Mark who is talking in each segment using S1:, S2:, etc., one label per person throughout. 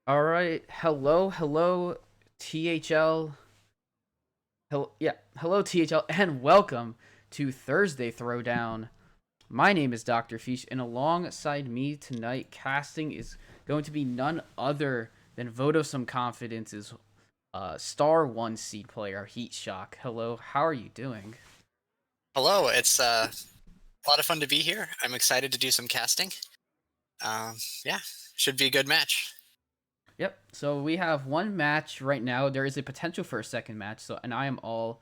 S1: All right. Hello, THL. Hello, THL, and welcome to Thursday Throwdown. My name is Dr. Fish, and alongside me tonight, casting is going to be none other than vote of some confidence's star one seed player, Heat Shock. Hello, how are you doing?
S2: Hello, it's a lot of fun to be here. I'm excited to do some casting. Yeah, should be a good match.
S1: Yep. So we have one match right now. There is a potential for a second match. And I am all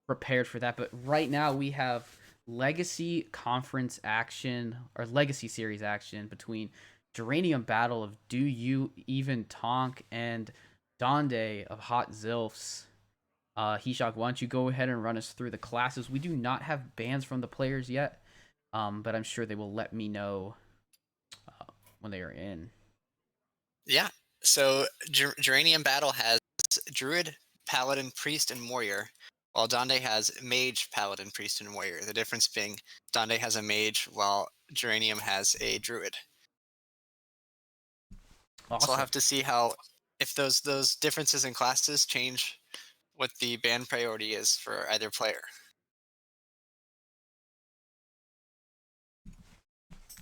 S1: prepared for that. But right now we have Legacy Conference action or Legacy Series action between Geranium Battle of Do You Even Tonk and Donde of Hot Zilfs. Hishak, why don't you go ahead and run us through the classes? We do not have bans from the players yet, but I'm sure they will let me know when they are in.
S2: Yeah, so Geranium Battle has Druid, Paladin, Priest, and Warrior, while Donde has Mage, Paladin, Priest, and Warrior. The difference being Donde has a Mage, while Geranium has a Druid. So I'll
S1: Awesome.
S2: have to see if those differences in classes change what the ban priority is for either player.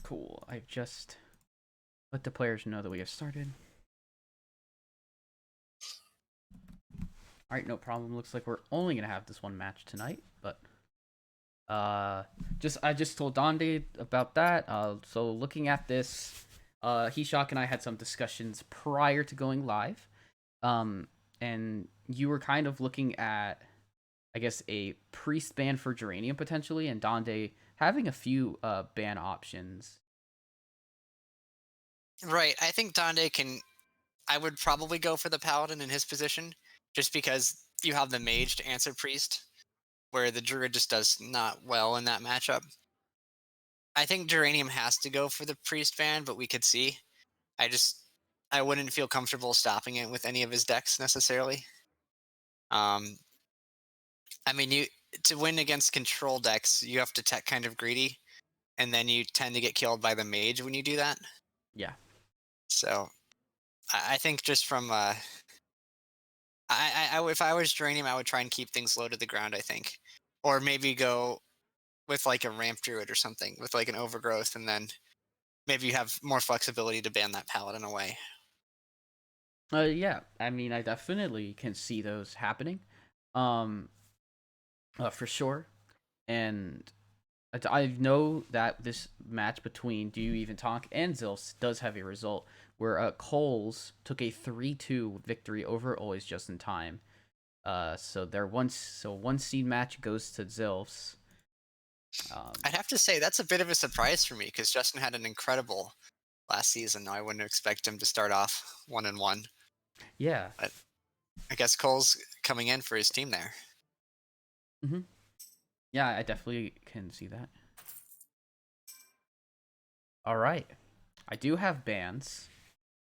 S1: Cool. I've just let the players know that we have started. All right, no problem. Looks like we're only gonna have this one match tonight, but I just told Donde about that. So looking at this, Hishak and I had some discussions prior to going live. And you were kind of looking at, I guess, a priest ban for Geranium potentially, and Donde having a few ban options.
S2: Right, I think Donde can. I would probably go for the Paladin in his position, just because you have the mage to answer priest, where the druid just does not well in that matchup. I think Geranium has to go for the priest ban, but we could see. I just I wouldn't feel comfortable stopping it with any of his decks necessarily. Um, I mean, you to win against control decks, you have to tech kind of greedy, and then you tend to get killed by the mage when you do that.
S1: Yeah.
S2: So I think just from if I was Geranium, I would try and keep things low to the ground. I think, or maybe go with like a ramp druid or something with like an overgrowth, and then maybe you have more flexibility to ban that paladin away.
S1: Yeah. I mean, I definitely can see those happening. Um, for sure. And I know that this match between Do You Even Talk and Zilfs does have a result where Coles took a 3-2 victory over Always Just in Time. So one seed match goes to Zilfs.
S2: I'd have to say that's a bit of a surprise for me because Justin had an incredible last season. I wouldn't expect him to start off 1-1,
S1: Yeah.
S2: but I guess Cole's coming in for his team there.
S1: Hmm. Yeah, I definitely can see that. All right. I do have bans.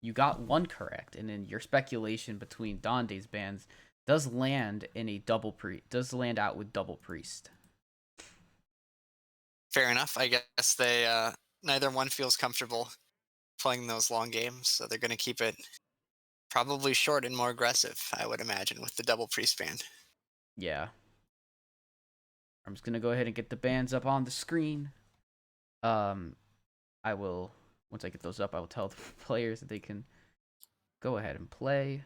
S1: You got one correct, and then your speculation between Donde's bans does land in a does land out with double priest.
S2: Fair enough. I guess they neither one feels comfortable playing those long games, so they're going to keep it probably short and more aggressive. I would imagine with the double priest ban.
S1: Yeah. I'm just gonna go ahead and get the bans up on the screen. Um, I will once I get those up, I will tell the players that they can go ahead and play.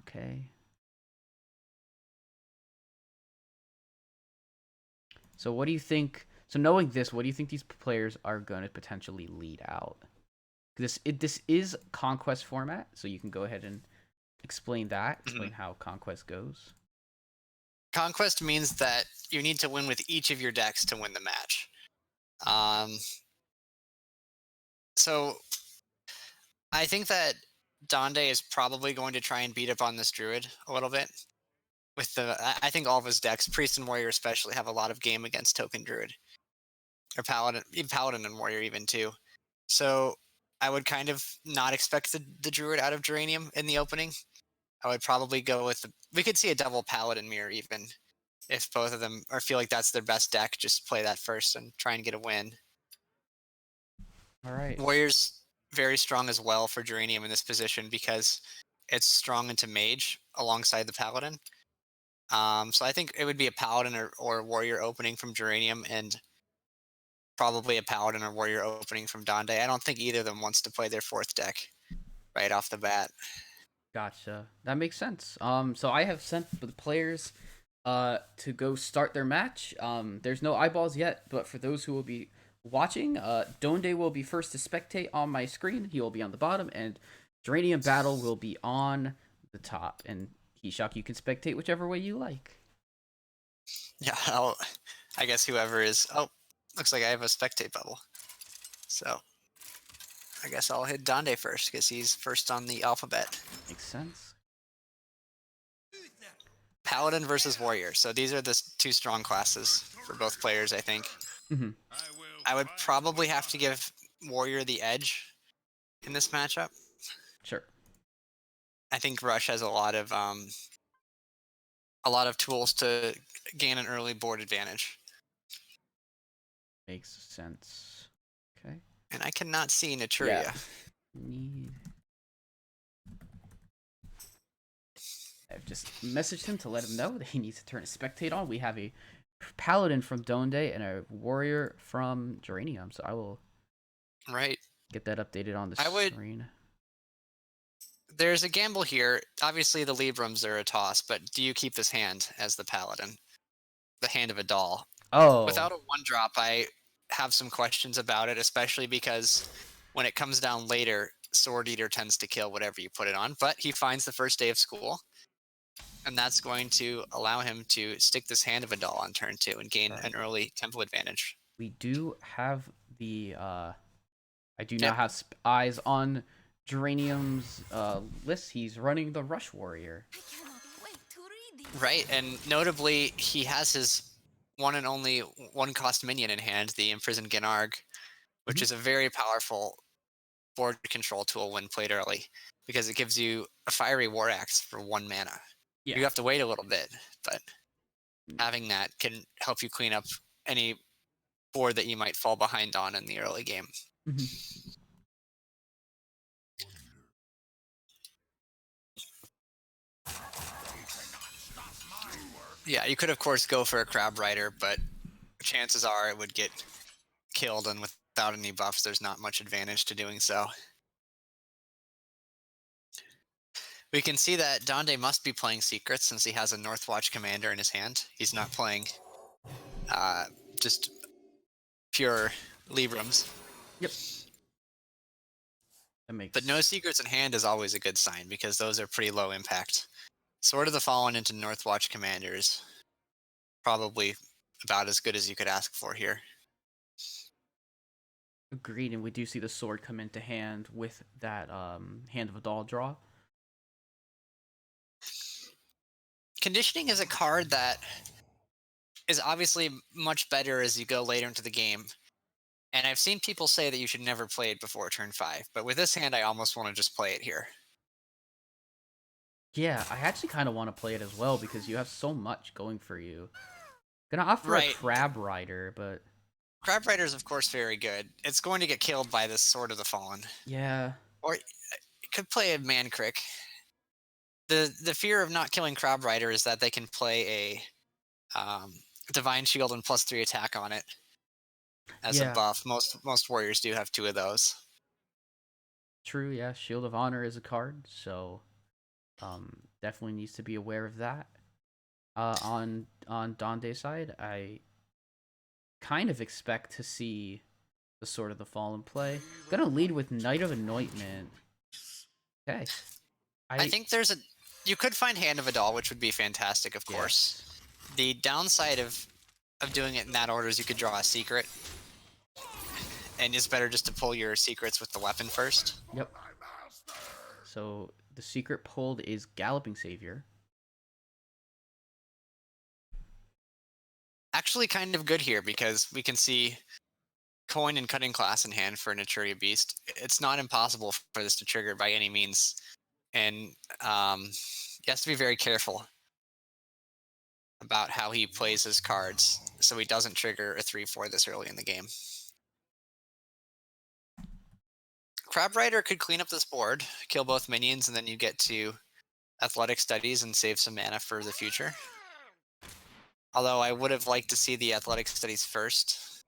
S1: Okay. So what do you think? So knowing this, what do you think these players are going to potentially lead out? This is conquest format, so you can go ahead and explain that.
S2: Mhm.
S1: Explain how conquest goes.
S2: Conquest means that you need to win with each of your decks to win the match. Um, so I think that Donde is probably going to try and beat up on this druid a little bit. With I think all of his decks, priest and warrior especially, have a lot of game against token druid or paladin, even paladin and warrior even too. So I would kind of not expect the druid out of Geranium in the opening. I would probably go with we could see a double paladin mirror even if both of them or feel like that's their best deck. Just play that first and try and get a win.
S1: All right.
S2: Warrior's very strong as well for Geranium in this position because it's strong into mage alongside the paladin. So I think it would be a paladin or warrior opening from Geranium and probably a paladin or warrior opening from Donde. I don't think either of them wants to play their fourth deck right off the bat.
S1: Gotcha. That makes sense. So I have sent the players to go start their match. There's no eyeballs yet, but for those who will be watching, Donde will be first to spectate on my screen. He will be on the bottom, and Geranium Battle will be on the top. And Hishak, you can spectate whichever way you like.
S2: Yeah, I guess whoever is. Oh, looks like I have a spectate bubble. So I guess I'll hit Donde first because he's first on the alphabet.
S1: Makes sense.
S2: Paladin versus warrior. So these are the two strong classes for both players, I think.
S1: Hmm.
S2: I would probably have to give warrior the edge in this matchup.
S1: Sure.
S2: I think Rush has a lot of tools to gain an early board advantage.
S1: Makes sense. Okay.
S2: And I cannot see
S1: Yeah.
S2: Naturia.
S1: Need. I've just messaged him to let him know that he needs to turn his spectate on. We have a paladin from Donde and a warrior from Geranium, so I will
S2: Right.
S1: get that updated on the
S2: I would.
S1: screen.
S2: There's a gamble here. Obviously, the Librams are a toss, but do you keep this hand as the paladin? The hand of a doll.
S1: Oh,
S2: Without a one drop, I have some questions about it, especially because when it comes down later, Sword Eater tends to kill whatever you put it on. But he finds the first day of school, and that's going to allow him to stick this hand of a doll on turn 2 and gain
S1: all right.
S2: an early tempo advantage.
S1: We do have the I do now
S2: Yep.
S1: have eyes on Geranium's list, he's running the Rush Warrior.
S2: Right, and notably, he has his one and only one cost minion in hand, the Imprisoned Gnarg, which
S1: Mhm.
S2: is a very powerful board control tool when played early, because it gives you a Fiery War Axe for 1 mana.
S1: Yeah.
S2: You have to wait a little bit, but having that can help you clean up any board that you might fall behind on in the early game.
S1: Mhm.
S2: Yeah, you could of course go for a Crab Rider, but chances are it would get killed, and without any buffs, there's not much advantage to doing so. We can see that Donde must be playing Secrets since he has a Northwatch Commander in his hand. He's not playing uh, just pure Librams.
S1: Yep. That
S2: But no
S1: makes
S2: Secrets in hand is always a good sign because those are pretty low impact. Sword of the Fallen into Northwatch Commanders, probably about as good as you could ask for here.
S1: agreed, and we do see the sword come into hand with that Hand of a Doll draw.
S2: Conditioning is a card that is obviously much better as you go later into the game. And I've seen people say that you should never play it before turn 5, but with this hand, I almost want to just play it here.
S1: Yeah, I actually kind of want to play it as well because you have so much going for you. Gonna offer a
S2: Right.
S1: Crab Rider, but
S2: Crab Rider is, of course, very good. It's going to get killed by this Sword of the Fallen.
S1: yeah,
S2: Or it could play a Mancrick. The fear of not killing Crab Rider is that they can play a Divine Shield and +3 attack on it as a
S1: yeah,
S2: buff. Most warriors do have 2 of those.
S1: true. Yeah, Shield of Honor is a card, so definitely needs to be aware of that. On Donde's side, I kind of expect to see the Sword of the Fallen play. Gonna lead with Knight of Anointment. Okay,
S2: I
S1: I
S2: think you could find Hand of a Doll, which would be fantastic, of course.
S1: yes,
S2: The downside of doing it in that order is you could draw a secret, and it's better just to pull your secrets with the weapon first.
S1: yep. So the secret pulled is Galloping Savior.
S2: Actually, kind of good here because we can see Coin and Cutting Class in hand for Naturia Beast. It's not impossible for this to trigger by any means, and he has to be very careful about how he plays his cards so he doesn't trigger a 3/4 this early in the game. Crab Rider could clean up this board, kill both minions, and then you get to Athletic Studies and save some mana for the future. Although I would have liked to see the Athletic Studies first.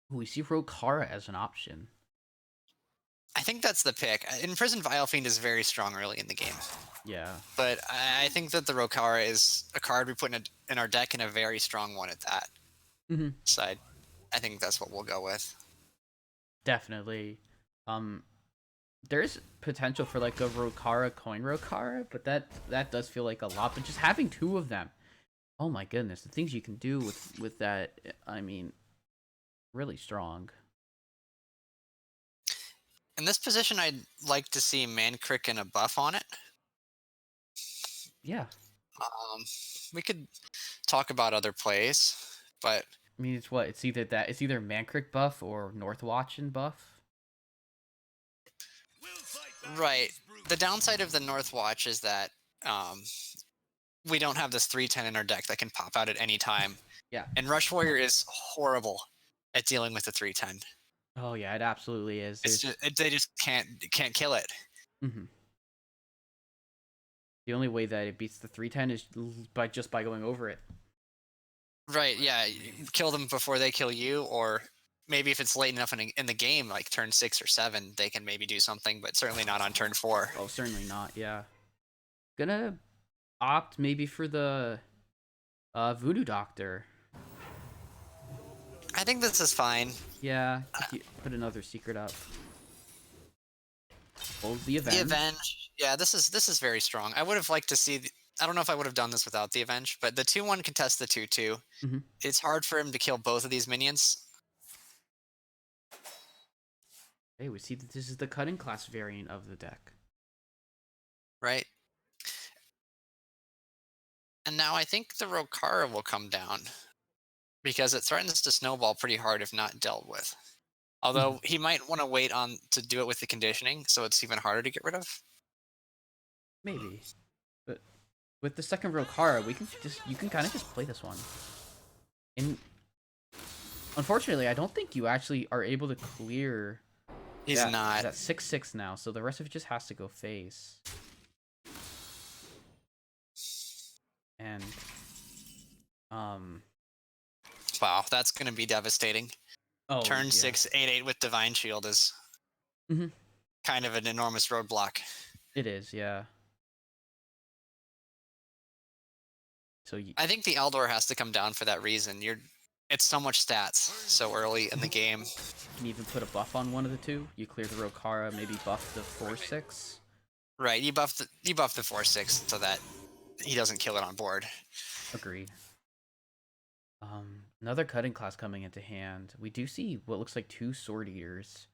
S1: We see Rokara as an option.
S2: I think that's the pick. Imprisoned Vilefiend is very strong early in the game.
S1: Yeah.
S2: But I think that the Rokara is a card we put in our deck, and a very strong one at that.
S1: Mm-hmm.
S2: So I think that's what we'll go with.
S1: Definitely. There's potential for like a Rokara coin Rokara, but that does feel like a lot. But just having two of them, oh my goodness, the things you can do with that, I mean, really strong.
S2: In this position, I'd like to see Mancrick and a buff on it.
S1: Yeah.
S2: We could talk about other plays, but
S1: I mean, it's what it's either that it's either Mancrick buff or Northwatch buff.
S2: right. The downside of the Northwatch is that we don't have this 3/10 in our deck that can pop out at any time.
S1: Yeah.
S2: And Rush Warrior is horrible at dealing with the 3/10.
S1: Oh yeah, it absolutely is.
S2: They just can't kill it.
S1: Mm-hmm. The only way that it beats the 310 is by going over it.
S2: Right, yeah. You kill them before they kill you, or maybe if it's late enough in the game, like turn 6 or 7, they can maybe do something, but certainly not on turn 4.
S1: Oh, certainly not. Yeah. Gonna opt maybe for the Voodoo Doctor.
S2: I think this is fine.
S1: Yeah, put another secret up. Pulls the Avenge.
S2: The Avenge, yeah, this is very strong. I would have liked to see I don't know if I would have done this without the Avenge, but the 2-1 contests the 2-2.
S1: Hmm.
S2: It's hard for him to kill both of these minions,
S1: Hey, we see that this is the cutting class variant of the deck.
S2: right? And now I think the Rokara will come down because it threatens to snowball pretty hard if not dealt with.
S1: Hmm.
S2: Although he might want to wait on to do it with the conditioning, so it's even harder to get rid of.
S1: Maybe, but with the second Rokara, you can kind of just play this one. And unfortunately, I don't think you actually are able to clear.
S2: He's not.
S1: At 6/6 now, so the rest of it just has to go face. And
S2: Wow, that's going to be devastating.
S1: oh
S2: Turn
S1: yeah.
S2: 6, 8/8 with Divine Shield is
S1: Hmm.
S2: kind of an enormous roadblock.
S1: It is, yeah. So you
S2: I think the Eldor has to come down for that reason. It's so much stats so early in the game.
S1: can even put a buff on one of the two. You clear the Rokara, maybe buff the 4/6.
S2: Right, you buff the 4/6 so that he doesn't kill it on board.
S1: Agreed. Another cutting class coming into hand. We do see what looks like 2 Sword Eaters.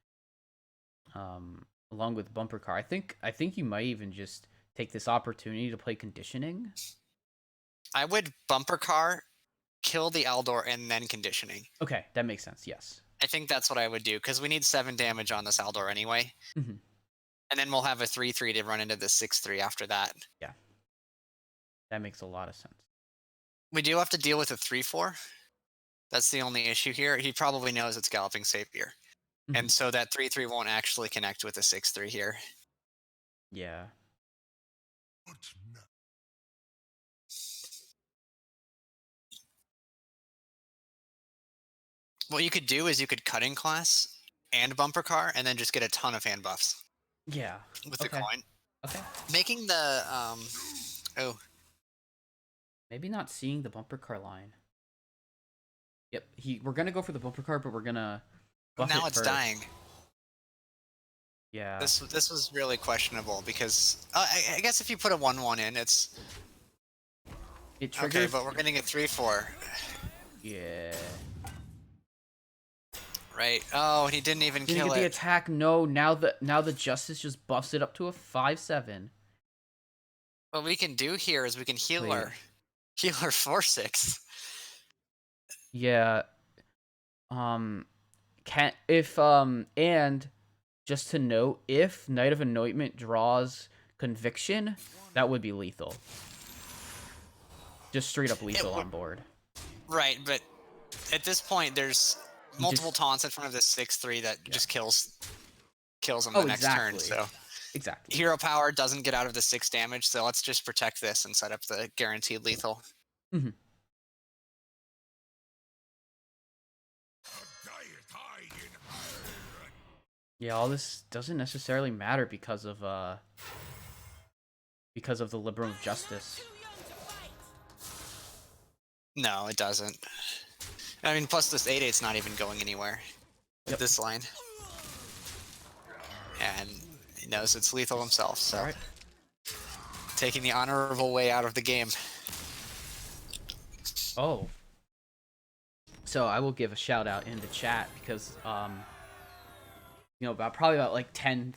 S1: Along with Bumper Car. I think you might even just take this opportunity to play conditioning.
S2: I would Bumper Car, kill the Eldor, and then conditioning.
S1: Okay, that makes sense. Yes.
S2: I think that's what I would do, because we need 7 damage on this Eldor anyway.
S1: Hmm.
S2: And then we'll have a 3/3 to run into the 6/3 after that.
S1: Yeah. That makes a lot of sense.
S2: We do have to deal with a 3/4. That's the only issue here. He probably knows it's Galloping Savior.
S1: Mhm.
S2: And so that 3/3 won't actually connect with the 6/3 here.
S1: Yeah.
S2: What you could do is you could Cutting Class and Bumper Car, and then just get a ton of hand buffs
S1: Yeah.
S2: with the
S1: Okay.
S2: coin.
S1: Okay.
S2: Making the oh,
S1: Maybe not seeing the Bumper Car line. Yep. We're gonna go for the Bumper Car, but we're gonna buff
S2: now
S1: it
S2: it's
S1: first.
S2: dying.
S1: Yeah.
S2: This was really questionable because I guess if you put a 1/1 in, it's
S1: It
S2: okay,
S1: triggers.
S2: but we're getting a 3/4.
S1: Yeah.
S2: Right. Oh, he didn't even
S1: Didn't
S2: kill
S1: get the
S2: it.
S1: attack. No. Now the Justice just buffs it up to a 5/7.
S2: What we can do here is we can heal
S1: Wait.
S2: our 4/6.
S1: Yeah. Can if and just to note, if Knight of Anointment draws Conviction, that would be lethal. Just straight up lethal on board.
S2: Right, but at this point, there's
S1: You
S2: multiple
S1: just
S2: taunts in front of this 6/3 that just kills him
S1: Oh,
S2: the next turn.
S1: exactly.
S2: So
S1: Exactly.
S2: hero power doesn't get out of the 6 damage. So let's just protect this and set up the guaranteed lethal.
S1: Hmm. Yeah, all this doesn't necessarily matter because of the Librum of Justice.
S2: No, it doesn't. I mean, plus this 8/8's not even going anywhere with
S1: Yep.
S2: this line. And he knows it's lethal himself, so
S1: Alright.
S2: taking the honorable way out of the game.
S1: Oh. So I will give a shout out in the chat because probably about like 10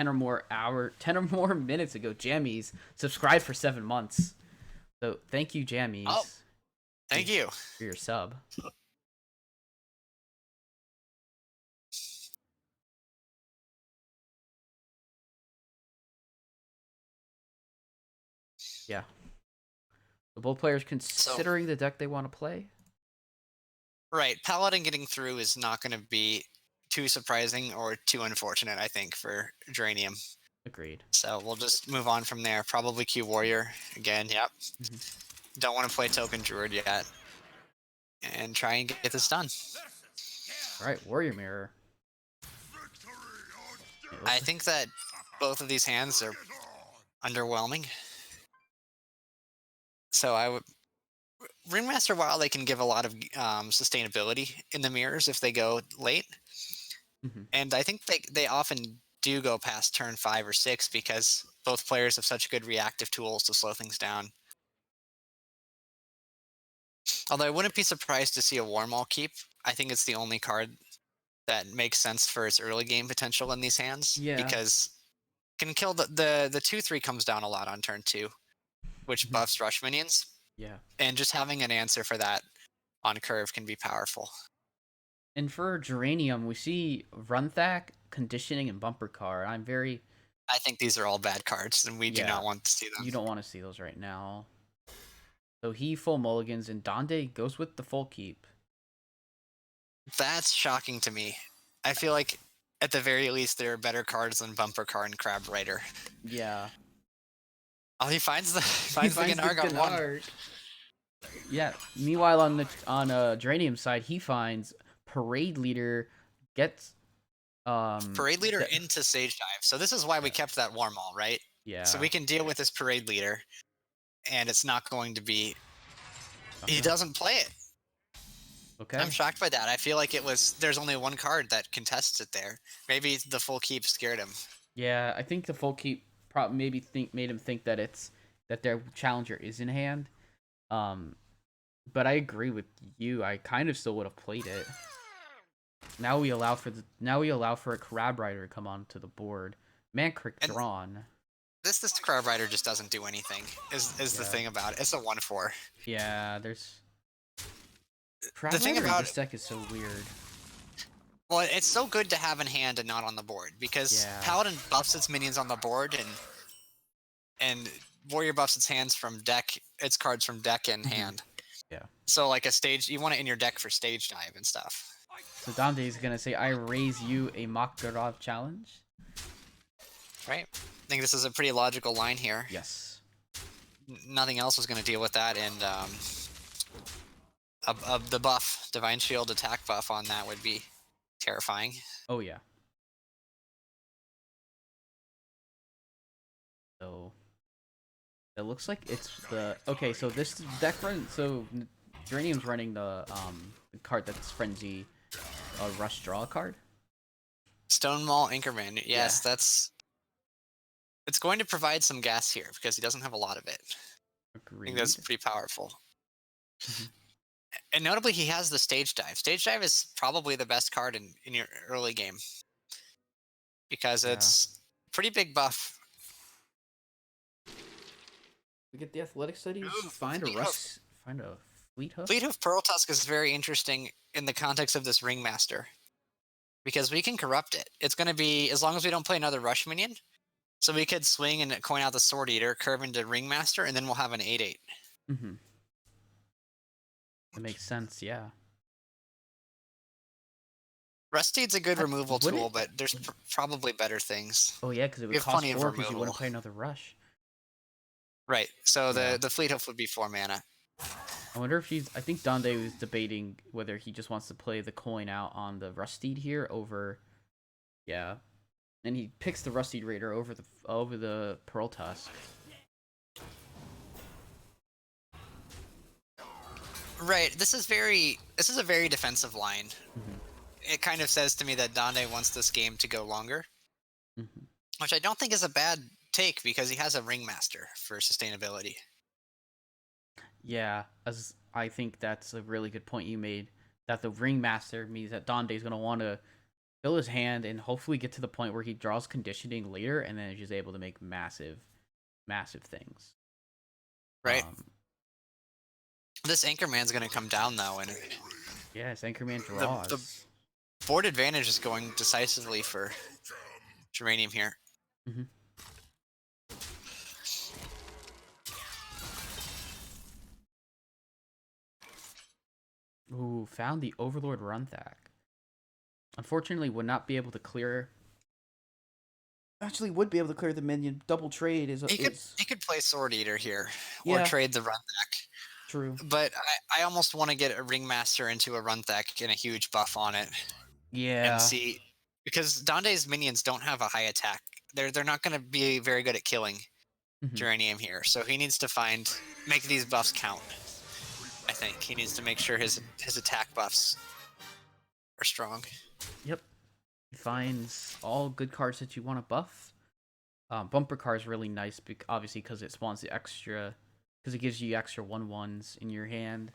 S1: or more minutes ago, Jammies subscribed for 7 months. So thank you, Jammies.
S2: Oh, thank you.
S1: For your sub. Yeah. So both players considering the deck they want to play.
S2: Right, Paladin getting through is not going to be too surprising or too unfortunate, I think, for Geranium.
S1: Agreed.
S2: So we'll just move on from there. Probably Q Warrior again, yep.
S1: Mm-hmm.
S2: Don't want to play Token Druid yet. And try and get this done.
S1: Alright, Warrior Mirror.
S2: I think that both of these hands are underwhelming. So I would... Ringmaster, while they can give a lot of sustainability in the mirrors if they go late,
S1: Mm-hmm.
S2: and I think they often do go past turn 5 or 6 because both players have such good reactive tools to slow things down. Although I wouldn't be surprised to see a Warmaul keep. I think it's the only card that makes sense for its early game potential in these hands
S1: Yeah.
S2: because can kill the 2/3 comes down a lot on turn 2, which
S1: Mhm.
S2: buffs rush minions,
S1: Yeah.
S2: and just having an answer for that on curve can be powerful.
S1: And for Geranium, we see Runthak, Conditioning, and Bumper Car. I'm very
S2: I think these are all bad cards, and we do
S1: yeah.
S2: not want to see them.
S1: You don't want to see those right now. So he full mulligans, and Donde goes with the full keep.
S2: That's shocking to me. I feel like at the very least there are better cards than Bumper Car and Crab Rider.
S1: Yeah.
S2: Oh, he finds the
S1: He
S2: finds the
S1: finds the
S2: Gennard on one.
S1: Gennard. Yeah. Meanwhile, on Geranium side, he finds Parade Leader, gets
S2: Parade leader
S1: de-
S2: into Sage Dive. So this is why we
S1: yeah,
S2: kept that Warmaul, right? So
S1: yeah.
S2: we can deal with this Parade leader, and it's not going to be. He
S1: Okay.
S2: doesn't play it. I'm
S1: Okay.
S2: shocked by that. I feel like it was. There's only one card that contests it there. Maybe the full keep scared him.
S1: Yeah, I think the full keep probably maybe made him think that their challenger is in hand. Um, but I agree with you. I kind of still would have played it. Now we allow for a Crab Rider to come onto the board. Mancrick
S2: And
S1: drawn.
S2: this Crab Rider just doesn't do anything. Is the
S1: Yeah.
S2: thing about it? It's a 1/4.
S1: Yeah, there's
S2: The
S1: Crab
S2: thing
S1: Rider in
S2: about
S1: this deck is so weird.
S2: well, it's so good to have in hand and not on the board because
S1: Yeah.
S2: Paladin buffs its minions on the board and Warrior buffs its hands from deck, its cards from deck and
S1: Mhm.
S2: hand.
S1: Yeah.
S2: So like a stage, you want it in your deck for stage dive and stuff.
S1: So Dante is gonna say, "I raise you a Makarov challenge."
S2: Right? I think this is a pretty logical line here.
S1: Yes.
S2: Nothing else was going to deal with that, and the buff, Divine Shield attack buff on that would be terrifying.
S1: Oh yeah. So it looks like it's the okay. So this deck run. So Geranium's running the card that's Frenzy, Rush Draw card.
S2: Stone Mall Anchorman, yes,
S1: Yeah.
S2: it's going to provide some gas here because he doesn't have a lot of it. I think that's
S1: Agreed.
S2: pretty powerful.
S1: Mhm.
S2: And notably, he has the stage dive. Stage dive is probably the best card in your early game because
S1: Yeah.
S2: it's pretty big buff.
S1: We get the athletic studies.
S2: Ooh,
S1: Find a
S2: Fleet Hoof.
S1: rust. Find a fleet hoof.
S2: Fleet Hoof Pearl Tusk is very interesting in the context of this Ringmaster because we can corrupt it. It's going to be, as long as we don't play another rush minion, so we could swing and coin out the Sword Eater, curve into Ringmaster, and then we'll have an 8/8.
S1: Mm-hmm. That makes sense. Yeah.
S2: Rusty's a good removal
S1: Would
S2: tool,
S1: it?
S2: but there's probably better things.
S1: Oh yeah, because it
S2: We
S1: would
S2: have
S1: cost
S2: plenty of
S1: 4 because you
S2: removal.
S1: wouldn't play another rush.
S2: Right, so
S1: Yeah.
S2: the Fleet Hoof would be 4 mana.
S1: I wonder if he's. I think Donde was debating whether he just wants to play the coin out on the Rusteed here over. Yeah, and he picks the Rusteed Raider over the Pearl Tusk.
S2: Right, this is a very defensive line.
S1: Mm-hmm.
S2: It kind of says to me that Donde wants this game to go longer,
S1: Mm-hmm.
S2: which I don't think is a bad take because he has a Ringmaster for sustainability.
S1: Yeah, as I think that's a really good point you made. That the Ringmaster means that Donde is gonna want to fill his hand and hopefully get to the point where he draws conditioning later and then is just able to make massive, massive things.
S2: Right?
S1: Um,
S2: This Anchorman's going to come down, though, and
S1: yes, Anchorman
S2: the
S1: draws.
S2: board advantage is going decisively for Geranium here.
S1: Mm-hmm. Ooh, found the Overlord Runthak. Unfortunately, would not be able to clear. Actually, would be able to clear the minion. Double trade is.
S2: He could play Sword Eater here, or
S1: Yeah,
S2: trade the Runthak.
S1: true.
S2: But I almost want to get a Ringmaster into a Runthak and a huge buff on it, and
S1: Yeah.
S2: see, because Donde's minions don't have a high attack. They're not going to be very good at killing
S1: Mm-hmm.
S2: Geranium here, so he needs to make these buffs count. I think he needs to make sure his attack buffs are strong.
S1: Yep. He finds all good cards that you want to buff. Bumper car is really nice, obviously, because it spawns the extra, because it gives you extra 1/1s in your hand.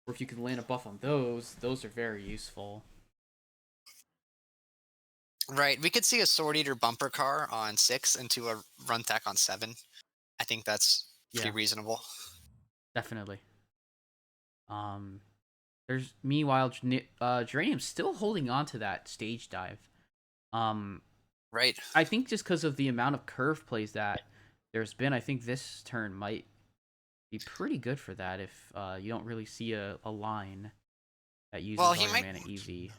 S1: Or if you can land a buff on those are very useful.
S2: Right. We could see a Sword Eater bumper car on 6 into a run tech on 7. I think that's pretty
S1: Yeah,
S2: reasonable.
S1: definitely. Um, there's meanwhile, Geranium's still holding on to that stage dive. Um,
S2: Right.
S1: I think just because of the amount of curve plays that there's been, I think this turn might be pretty good for that if you don't really see a line that
S2: Well,
S1: uses all your mana easy.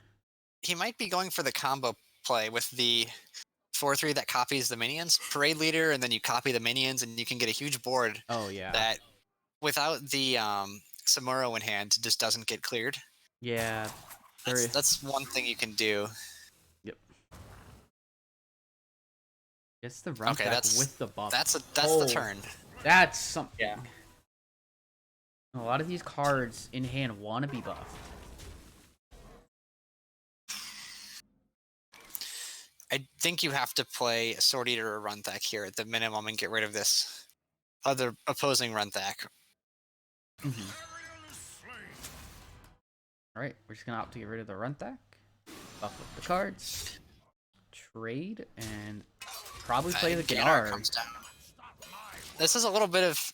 S2: he might be going for the combo play with the 4/3 that copies the minions, Parade Leader, and then you copy the minions, and you can get a huge board
S1: Oh yeah,
S2: that, without the Samuro in hand, just doesn't get cleared.
S1: yeah.
S2: That's
S1: There.
S2: that's one thing you can do.
S1: Yep. It's the run
S2: Okay,
S1: tech with the buff.
S2: that's the
S1: Oh,
S2: turn.
S1: that's
S2: Yeah.
S1: something. A lot of these cards in hand want to be buffed.
S2: I think you have to play Sword Eater or Runthak here at the minimum and get rid of this other opposing Runthak.
S1: Mm-hmm. All right, we're just gonna opt to get rid of the run tech, buff up the cards, trade, and probably play the
S2: Ganar
S1: Gnar.
S2: comes down. This is a little bit of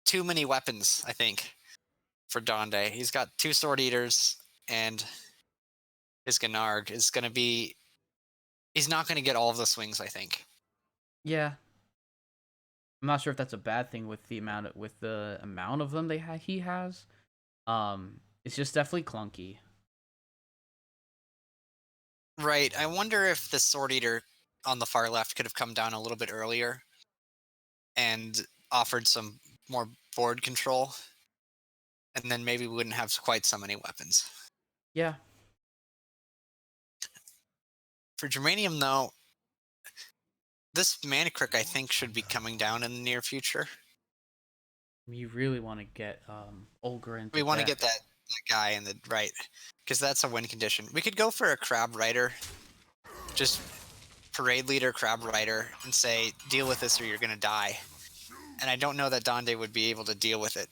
S2: too many weapons, I think, for Donde. He's got 2 Sword Eaters, and his Gennard is going to be... He's not going to get all of the swings, I think.
S1: Yeah, I'm not sure if that's a bad thing with the amount of them he has. It's just definitely clunky.
S2: Right. I wonder if the Sword Eater on the far left could have come down a little bit earlier and offered some more board control, and then maybe we wouldn't have quite so many weapons.
S1: Yeah,
S2: For Germanium, though, this Manicrick, I think, should be coming down in the near future.
S1: you really want to get Olga into
S2: We want to
S1: deck.
S2: get that guy in the right, because that's a win condition. We could go for a Crab Rider, just Parade Leader Crab Rider, and say, deal with this or you're going to die. And I don't know that Donde would be able to deal with it.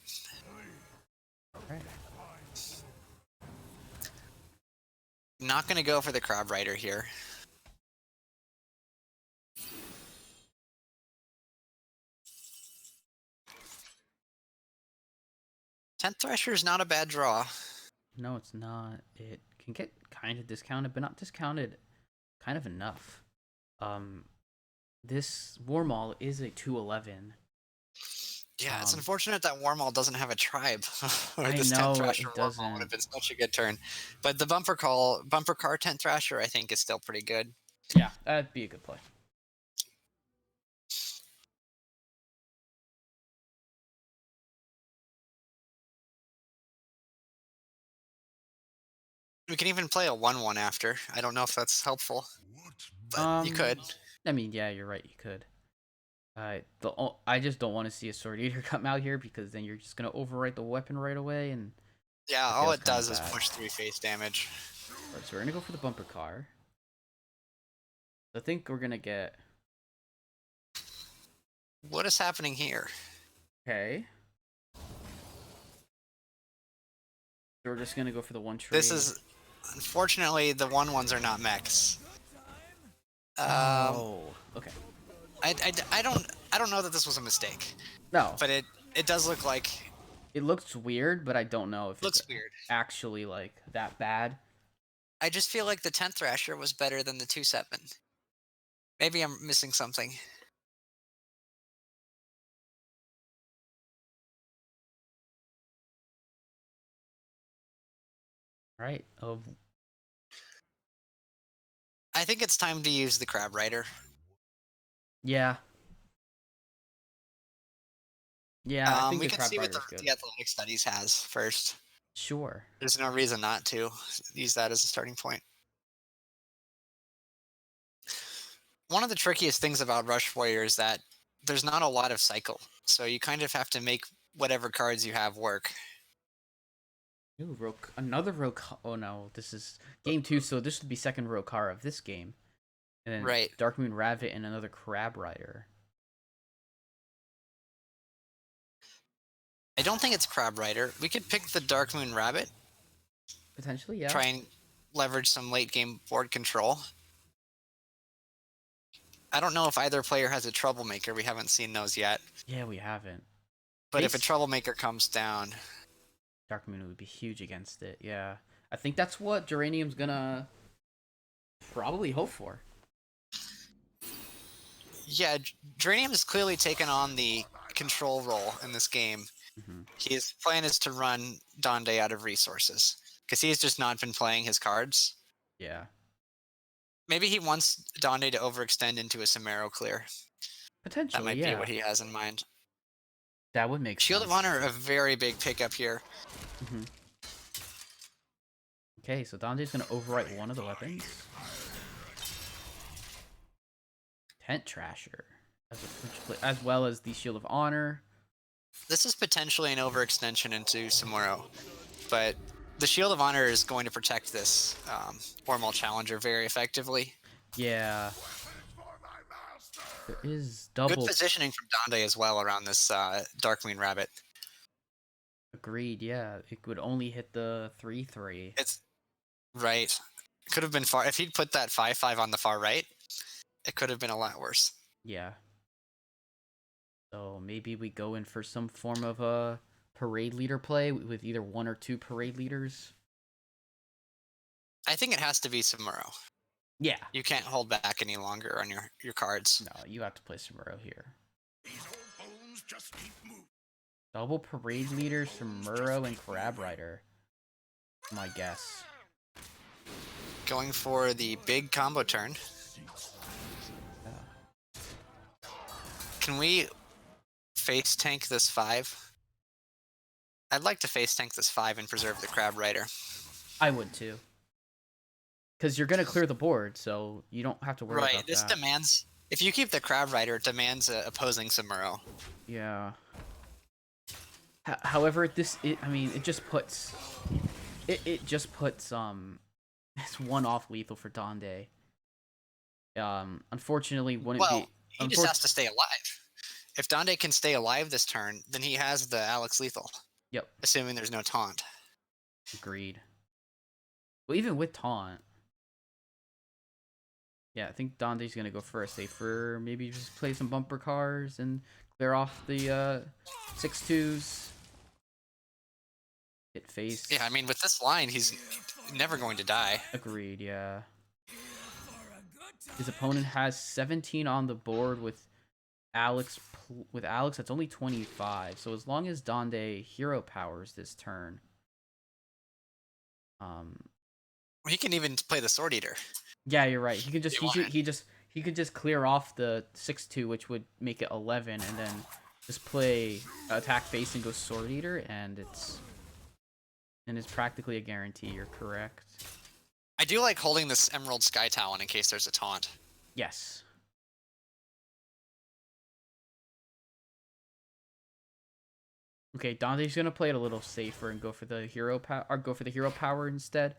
S1: Right.
S2: Not going to go for the Crab Rider here. Tent Thresher is not a bad draw.
S1: No, it's not. It can get kind of discounted, but not discounted kind of enough. Um, this Warmaul is a 2/11.
S2: Yeah, it's unfortunate that Warmaul doesn't have a tribe. Or
S1: I
S2: this Tent
S1: know
S2: Thrasher
S1: it
S2: Warmaul would
S1: doesn't.
S2: have been such a good turn. But the bumper car Tent Thrasher, I think, is still pretty good.
S1: Yeah, that'd be a good play.
S2: We can even play a 1/1 after. I don't know if that's helpful, but you could.
S1: I mean, yeah, you're right. You could. I just don't want to see a Sword Eater come out here because then you're just gonna overwrite the weapon right away, and
S2: Yeah,
S1: it
S2: all
S1: feels
S2: it
S1: kind of
S2: does is
S1: bad.
S2: push 3 face damage.
S1: Alright, so we're gonna go for the bumper car. I think we're gonna get
S2: What is happening here?
S1: okay. So we're just gonna go for the one
S2: This
S1: trade.
S2: is... Unfortunately, the 1/1s are not mechs.
S1: Oh, okay.
S2: I don't know that this was a mistake,
S1: No,
S2: but it does look like...
S1: it looks weird, but I don't know if it's
S2: Looks weird.
S1: actually like that bad.
S2: I just feel like the 10th Thrasher was better than the 2/7. Maybe I'm missing something.
S1: Right?
S2: I think it's time to use the Crab Rider.
S1: Yeah. Yeah, I think
S2: We
S1: the
S2: can
S1: crab
S2: see what
S1: rider is good.
S2: the athletic studies has first.
S1: Sure.
S2: There's no reason not to use that as a starting point. One of the trickiest things about Rush Warrior is that there's not a lot of cycle, so you kind of have to make whatever cards you have work.
S1: Ooh, another Oh no, this is game 2, so this would be second Rokar of this game. And then
S2: Right.
S1: Dark Moon Rabbit and another Crab Rider.
S2: I don't think it's Crab Rider. We could pick the Dark Moon Rabbit,
S1: Potentially, yeah.
S2: try and leverage some late game board control. I don't know if either player has a Troublemaker. We haven't seen those yet.
S1: Yeah, we haven't.
S2: But if a Troublemaker comes down,
S1: Dark Moon would be huge against it. Yeah, I think that's what Geranium's gonna probably hope for.
S2: yeah, Dranium has clearly taken on the control role in this game.
S1: Mm-hmm.
S2: His plan is to run Donde out of resources because he has just not been playing his cards.
S1: Yeah,
S2: Maybe he wants Donde to overextend into a Samaro clear. That
S1: potentially.
S2: might be
S1: Yeah,
S2: what he has in mind.
S1: that would make
S2: Shield
S1: sense.
S2: of Honor, a very big pickup here.
S1: Mm-hmm. Okay, so Dante's gonna overwrite one of the weapons. Tent Trasher, as well as the Shield of Honor.
S2: This is potentially an overextension into Samuro, but the Shield of Honor is going to protect this Ormal Challenger very effectively.
S1: Yeah, there is
S2: Good
S1: double.
S2: positioning from Donde as well around this Darkmoon Rabbit.
S1: Agreed. Yeah, it would only hit the 3/3.
S2: It's right. Could have been far if he'd put that 5/5 on the far right. It could have been a lot worse.
S1: Yeah. So maybe we go in for some form of a parade leader play with either one or two parade leaders.
S2: I think it has to be Samuro.
S1: Yeah.
S2: You can't hold back any longer on your cards.
S1: No, you have to play Samuro here. Double parade leader, Samuro, and Crab Rider. My guess.
S2: Going for the big combo turn.
S1: Yeah.
S2: Can we face tank this 5? I'd like to face tank this 5 and preserve the Crab Rider.
S1: I would too. Because you're going to clear the board, so you don't have to worry about
S2: Right, this
S1: that.
S2: demands... If you keep the Crab Rider, it demands opposing Samuro.
S1: Yeah. However, I mean, it just puts... It just puts, it's one off lethal for Donde. Unfortunately, wouldn't be...
S2: He just has to stay alive. If Donde can stay alive this turn, then he has the Alex lethal.
S1: Yep.
S2: Assuming there's no taunt.
S1: Agreed. Well, even with taunt... Yeah, I think Dante's gonna go for a safer. Maybe just play some bumper cars and clear off the 6/2s. Hit face.
S2: Yeah, I mean, with this line, he's never going to die.
S1: Agreed, yeah. His opponent has 17 on the board with Alex. With Alex, that's only 25. So as long as Donde hero powers this turn,
S2: He can even play the Sword Eater.
S1: yeah, you're right. He could just he could just clear off the 6/2, which would make it 11, and then just play attack face and go Sword Eater, and it's practically a guarantee. You're correct.
S2: I do like holding this Emerald Sky Talon in case there's a taunt.
S1: Yes. Okay, Dante's gonna play it a little safer and go for the hero power instead.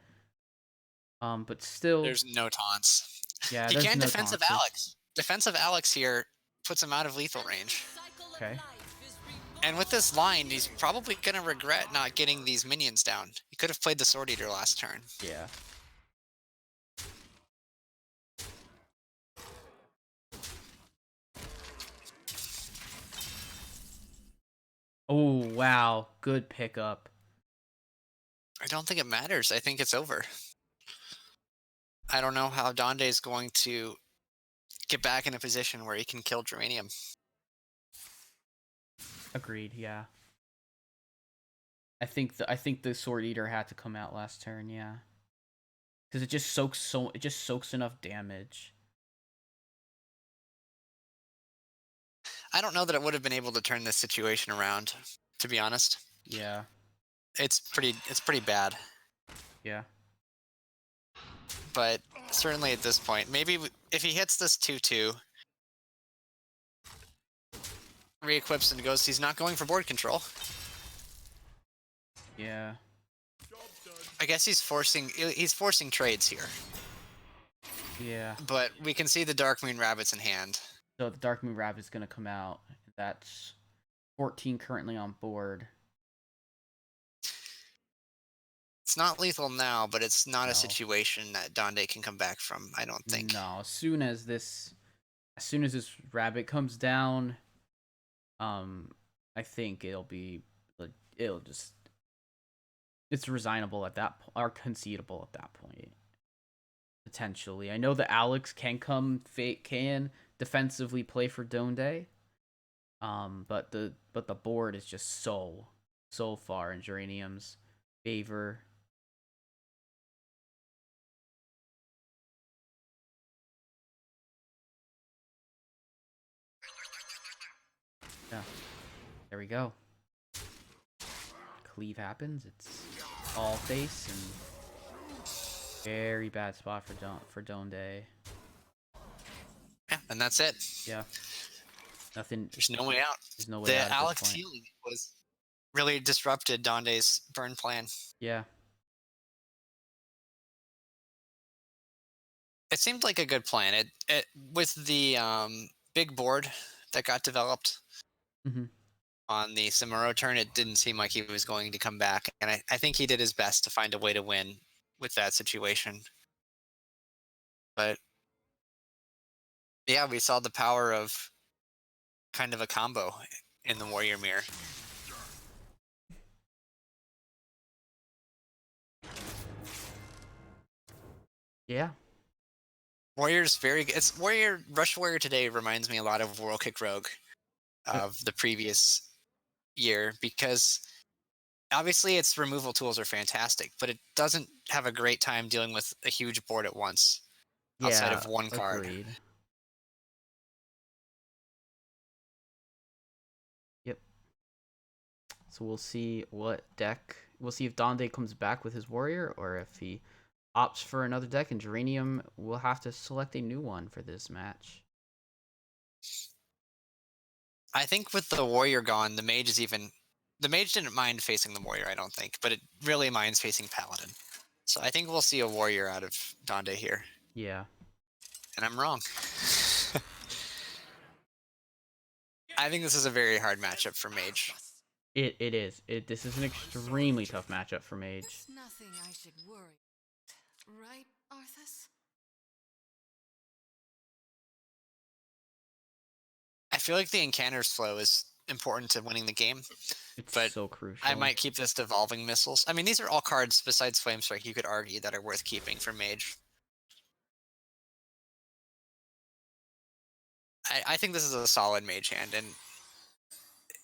S1: But still,
S2: There's no taunts.
S1: Yeah,
S2: he
S1: there's
S2: can
S1: no
S2: defensive
S1: taunts.
S2: Alex. Defensive Alex here puts him out of lethal range.
S1: Okay.
S2: And with this line, he's probably gonna regret not getting these minions down. He could have played the Sword Eater last turn.
S1: Yeah. Oh, wow. Good pickup.
S2: I don't think it matters. I think it's over. I don't know how Donde is going to get back in a position where he can kill Geranium.
S1: Agreed, yeah. I think the Sword Eater had to come out last turn, yeah. Cuz it just soaks enough damage.
S2: I don't know that it would have been able to turn this situation around, to be honest.
S1: Yeah.
S2: It's pretty bad.
S1: Yeah.
S2: But certainly at this point, maybe if he hits this 2/2, re-equips and goes, he's not going for board control.
S1: Yeah.
S2: I guess he's forcing trades here.
S1: Yeah.
S2: But we can see the Darkmoon Rabbits in hand.
S1: So the Dark Moon Rabbit's gonna come out. That's 14 currently on board.
S2: It's not lethal now, but it's not a
S1: No,
S2: situation that Donde can come back from, I don't think.
S1: no. As soon as this rabbit comes down, um, I think it'll just it's resignable at that point, or concedable at that point. Potentially, I know that Alex can defensively play for Donde, but the board is just so far in Geranium's favor. Yeah, there we go. Cleave happens. It's all face and very bad spot for Donde.
S2: Yeah, and that's it.
S1: Yeah, nothing.
S2: There's no way out.
S1: There's no way
S2: The
S1: out at this
S2: Alex
S1: point.
S2: healing was really disrupted Donde's burn plan.
S1: Yeah.
S2: It seemed like a good plan. It with the big board that got developed
S1: Hmm.
S2: on the Samuro turn, it didn't seem like he was going to come back, and I think he did his best to find a way to win with that situation. But yeah, we saw the power of kind of a combo in the Warrior Mirror.
S1: Yeah.
S2: Warrior's very good. It's Rush Warrior today reminds me a lot of World Kick Rogue of the previous year, because obviously its removal tools are fantastic, but it doesn't have a great time dealing with a huge board at once outside
S1: Yeah.
S2: of one card.
S1: Agreed. Yep. So we'll see what deck. We'll see if Donde comes back with his warrior, or if he opts for another deck, and Geranium will have to select a new one for this match.
S2: I think with the Warrior gone, the Mage didn't mind facing the Warrior, I don't think, but it really minds facing Paladin. So I think we'll see a Warrior out of Donde here.
S1: Yeah.
S2: And I'm wrong. I think this is a very hard matchup for Mage.
S1: It is. This is an extremely tough matchup for Mage.
S3: There's nothing I should worry. Right, Arthas?
S2: I feel like the Incanter's flow is important to winning the game,
S1: It's
S2: but
S1: so crucial.
S2: I might keep this Devolving Missiles. I mean, these are all cards besides Flame Strike you could argue that are worth keeping for Mage. I think this is a solid Mage hand, and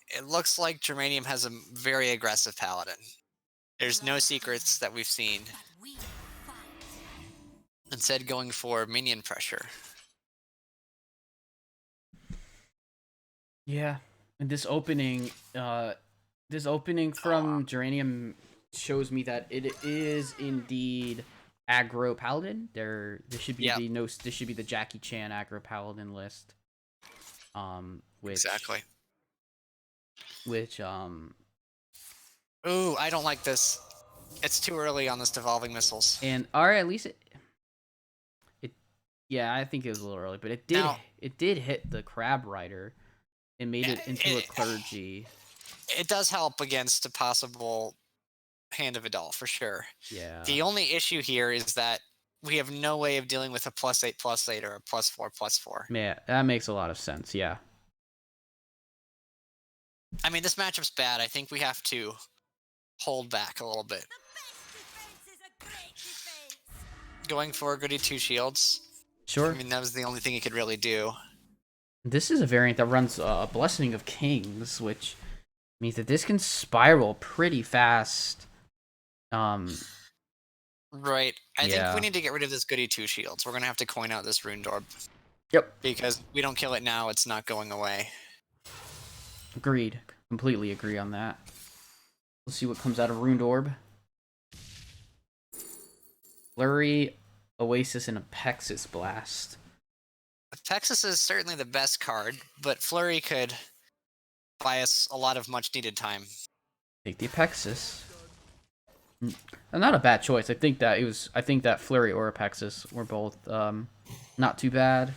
S2: it looks like Germanium has a very aggressive Paladin. There's no secrets that we've seen. Instead, going for minion pressure.
S1: Yeah, and this opening from Geranium shows me that it is indeed aggro paladin. This should be this should be the Jackie Chan aggro paladin list.
S2: Exactly.
S1: Which
S2: Ooh, I don't like this. It's too early on this Devolving Missiles.
S1: and or at least it yeah, I think it was a little early, but it did hit the Crab Rider and made it into a clergy.
S2: It does help against a possible Hand of Vidal, for sure.
S1: Yeah.
S2: The only issue here is that we have no way of dealing with a +8/+8 or a +4/+4.
S1: Yeah, that makes a lot of sense, yeah.
S2: I mean, this matchup's bad. I think we have to hold back a little bit. Going for Goody 2 Shields.
S1: Sure.
S2: I mean, that was the only thing he could really do.
S1: This is a variant that runs a Blessing of Kings, which means that this can spiral pretty fast.
S2: Right. I think we need to get rid of this Goody 2 Shields. We're going to have to coin out this Rune Orb.
S1: Yep.
S2: Because we don't kill it now, it's not going away.
S1: Agreed. Completely agree on that. We'll see what comes out of Rune Orb. Flurry, Oasis, and Apexis Blast.
S2: Apexis is certainly the best card, but Flurry could buy us a lot of much-needed time.
S1: Take the Apexis. Not a bad choice. I think that Flurry or Apexis were both not too bad.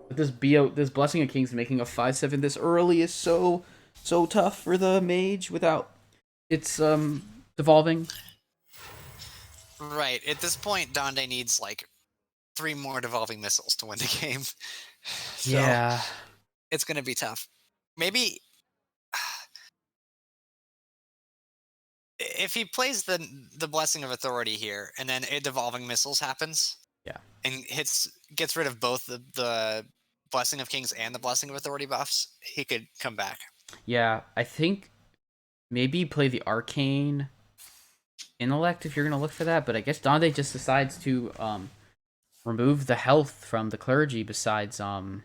S1: But this Blessing of Kings making a 5/7 this early is so tough for the Mage without its devolving.
S2: Right. At this point, Donde needs like 3 more devolving missiles to win the game. So
S1: Yeah.
S2: it's going to be tough. Maybe if he plays the Blessing of Authority here, and then a devolving missiles happens,
S1: Yeah.
S2: and gets rid of both the Blessing of Kings and the Blessing of Authority buffs, he could come back.
S1: Yeah. I think maybe play the Arcane Intellect if you're gonna look for that, but I guess Donde just decides to remove the health from the clergy besides all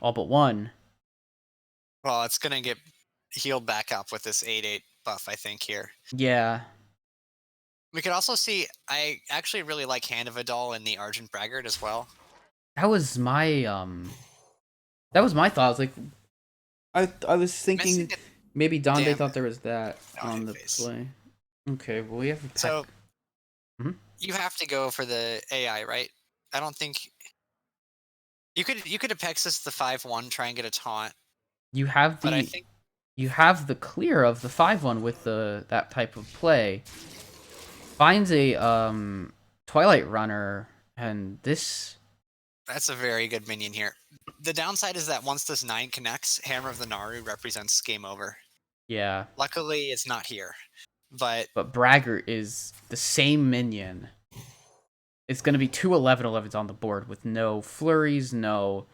S1: but one.
S2: Well, it's going to get healed back up with this 8/8 buff, I think, here.
S1: Yeah.
S2: We could also see, I actually really like Hand of Adal in the Argent Braggart as well.
S1: That was my thought. I was like, I was
S2: Missing
S1: thinking
S2: it.
S1: maybe Donde
S2: Damn.
S1: thought there was that
S2: No,
S1: on the
S2: face.
S1: play. Okay, well we have a
S2: So
S1: Mhm.
S2: you have to go for the AI, right? I don't think you could Apexis the 5/1, try and get a taunt,
S1: you have
S2: but I
S1: the
S2: think
S1: clear of the 5-1 with that type of play. Finds a Twilight Runner, and this
S2: that's a very good minion here. The downside is that once this 9 connects, Hammer of the Naru represents game over.
S1: yeah.
S2: Luckily, it's not here, but
S1: But Braggart is the same minion. It's gonna be 2/11/11s on the board with no flurries, no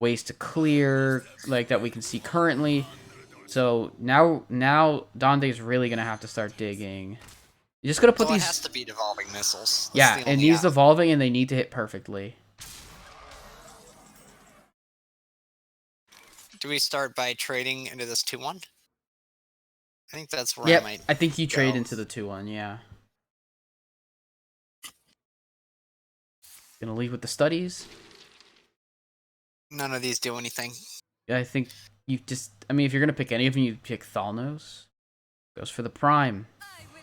S1: ways to clear like that we can see currently. So now Donde is really gonna have to start digging. You're just gonna put
S2: well, it
S1: these.
S2: has to be devolving missiles. That's
S1: Yeah,
S2: the
S1: it
S2: only
S1: needs
S2: out.
S1: evolving, and they need to hit perfectly.
S2: Do we start by trading into this 2/1? I think that's where I
S1: Yep,
S2: might
S1: I think you trade
S2: go.
S1: into the 2-1. Yeah. Gonna leave with the studies.
S2: None of these do anything.
S1: I think you just. I mean, if you're gonna pick any of them, you pick Thalnos. Goes for the prime.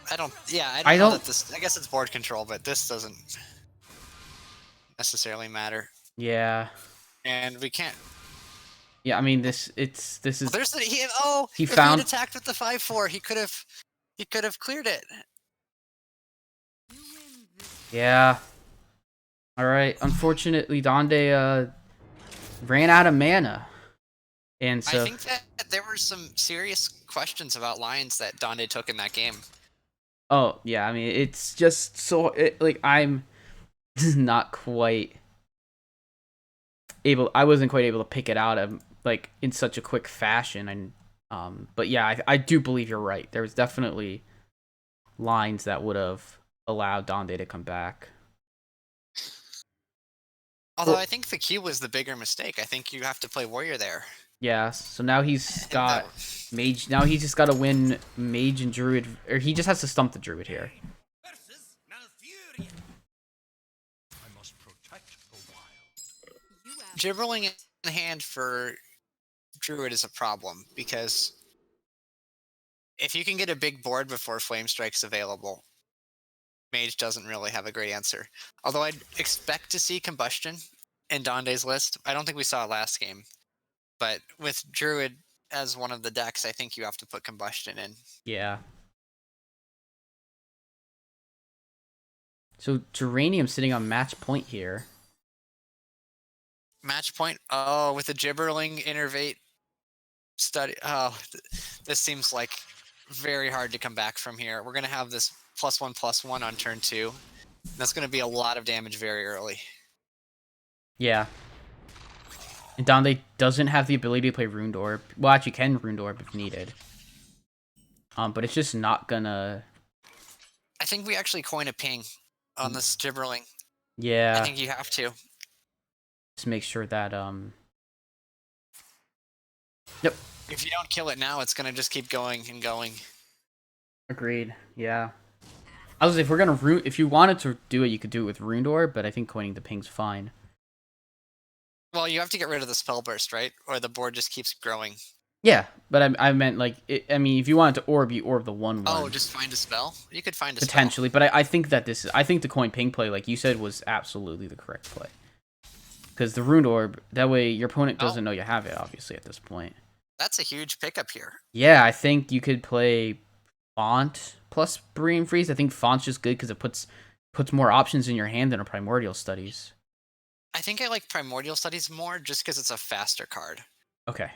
S2: I don't. Yeah, I
S1: I
S2: don't know
S1: don't-
S2: that this. I guess it's board control, but this doesn't necessarily matter.
S1: Yeah.
S2: And we can't.
S1: Yeah. I mean, this is.
S2: Well, there's the he. Oh,
S1: He
S2: if
S1: found-
S2: he had attacked with the 5/4, he could have cleared it.
S3: You win this.
S1: Yeah. All right. Unfortunately, Donde ran out of mana, and so
S2: I think that there were some serious questions about lines that Donde took in that game.
S1: oh yeah. I mean, it's just so like I'm not quite able. I wasn't quite able to pick it out of like in such a quick fashion, and but yeah, I do believe you're right. There was definitely lines that would have allowed Donde to come back.
S2: Although
S1: Well-
S2: I think the Q was the bigger mistake. I think you have to play Warrior there.
S1: Yeah, so now he's
S2: And
S1: got Mage. Now he's just got to win Mage and Druid, or he just has to stump the Druid here.
S4: Versus Malfurion. I must protect the wild.
S3: You asked
S2: Gibberling
S3: for it.
S2: in hand for Druid is a problem because if you can get a big board before Flame Strike's available, Mage doesn't really have a great answer. Although I'd expect to see Combustion in Donde's list. I don't think we saw it last game. But with Druid as one of the decks, I think you have to put Combustion in.
S1: Yeah. So Geranium sitting on match point here.
S2: Match point. Oh, with the Gibberling Innervate study. Oh, this seems like very hard to come back from here. We're going to have this +1/+1 on turn 2. That's going to be a lot of damage very early.
S1: Yeah. And Donde doesn't have the ability to play Runed Orb. Well, actually can Runed Orb if needed. But it's just not gonna...
S2: I think we actually coin a ping on this Gibberling. I
S1: Yeah.
S2: think you have to.
S1: Just make sure that, Yep.
S2: If you don't kill it now, it's going to just keep going and going.
S1: Agreed. Yeah. I was if we're gonna if you wanted to do it, you could do it with Runed Orb, but I think coining the ping's fine.
S2: Well, you have to get rid of the spell burst, right? Or the board just keeps growing.
S1: Yeah, but I meant like I mean, if you wanted to orb, you orb the 1/1.
S2: Oh, just find a spell? You could find a spell.
S1: Potentially, but I think that I think the coin ping play, like you said, was absolutely the correct play. Because the Runed Orb, that way your opponent doesn't know you have it, obviously, at this point.
S2: That's a huge pickup here.
S1: Yeah, I think you could play Font plus Brain Freeze. I think Font's just good because it puts more options in your hand than a Primordial Studies.
S2: I think I like Primordial Studies more just because it's a faster card.
S1: Okay,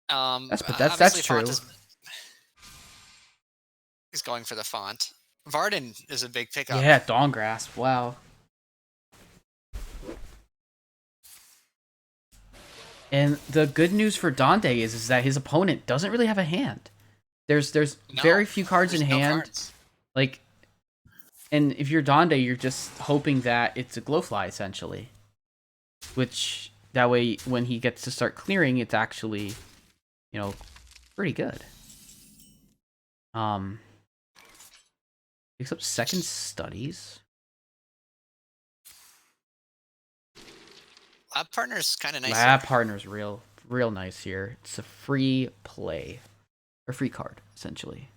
S1: that's
S2: Obviously Font
S1: true.
S2: is going for the Font. Varden is a big pickup.
S1: Yeah, Dawn Grasp. Wow. And the good news for Dante is that his opponent doesn't really have a hand. There's
S2: No,
S1: very few cards in
S2: there's no
S1: hand.
S2: cards.
S1: Like, and if you're Dante, you're just hoping that it's a Glowfly essentially, which that way when he gets to start clearing, it's actually, pretty good. Picks up second studies.
S2: Lab Partner's kind of nice.
S1: Lab
S2: here.
S1: Partner's real nice here. It's a free play, or free card essentially.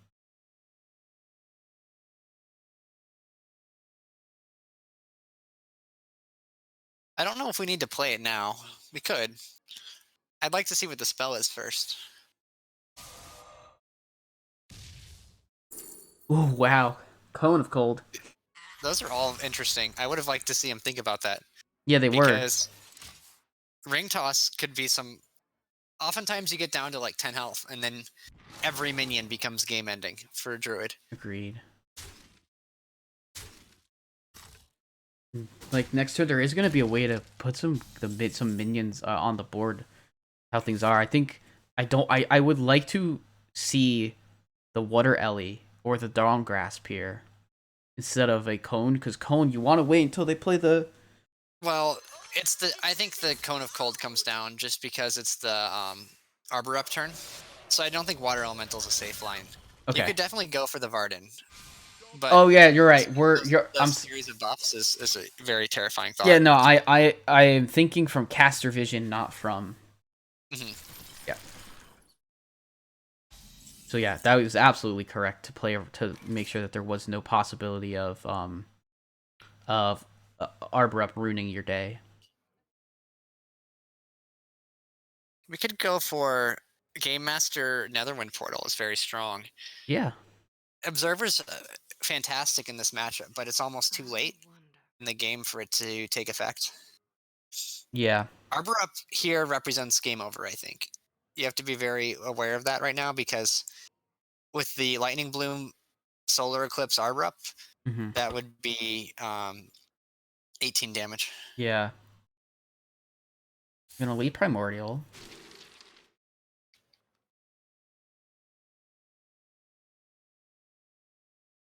S2: I don't know if we need to play it now. We could. I'd like to see what the spell is first.
S1: Ooh, wow. Cone of Cold.
S2: Those are all interesting. I would have liked to see him think about that.
S1: Yeah, they were.
S2: Because Ring Toss could be some... Oftentimes you get down to like 10 health, and then every minion becomes game ending for a druid.
S1: Agreed. Like next turn, there is going to be a way to put some minions on the board. How things are, I think I would like to see the Water Ellie or the Dawn Grasp here instead of a Cone, because Cone you want to wait until they play the.
S2: Well, I think the Cone of Cold comes down just because it's the Arbor Upturn. So I don't think Water Elemental is a safe line.
S1: Okay.
S2: You could definitely go for the Varden. But
S1: Oh yeah, you're right.
S2: I'm series of buffs is a very terrifying thought.
S1: Yeah, no, I am thinking from caster vision, not from.
S2: Mm-hmm.
S1: Yeah. So yeah, that was absolutely correct to make sure that there was no possibility of Arbor Up ruining your day.
S2: We could go for Game Master Netherwind Portal is very strong.
S1: Yeah.
S2: Observer's fantastic in this matchup, but it's almost too late in the game for it to take effect.
S1: Yeah.
S2: Arbor Up here represents game over, I think. You have to be very aware of that right now because with the Lightning Bloom Solar Eclipse Arbor Up, that would be 18 damage.
S1: Yeah. I'm gonna lead Primordial.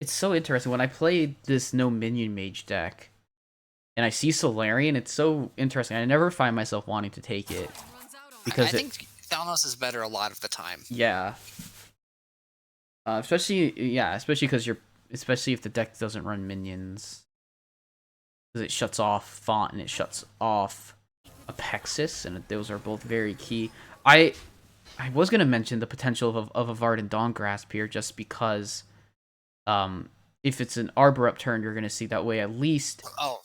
S1: It's so interesting when I play this no minion mage deck, and I see Solarian. It's so interesting. I never find myself wanting to take it because
S2: I think Thalnos is better a lot of the time.
S1: Yeah. Especially because especially if the deck doesn't run minions, because it shuts off Font and it shuts off Apexis, and those are both very key. I was gonna mention the potential of a Varden Dawn Grasp here, just because, if it's an Arbor Upturn, you're gonna see that way at least.
S2: Oh,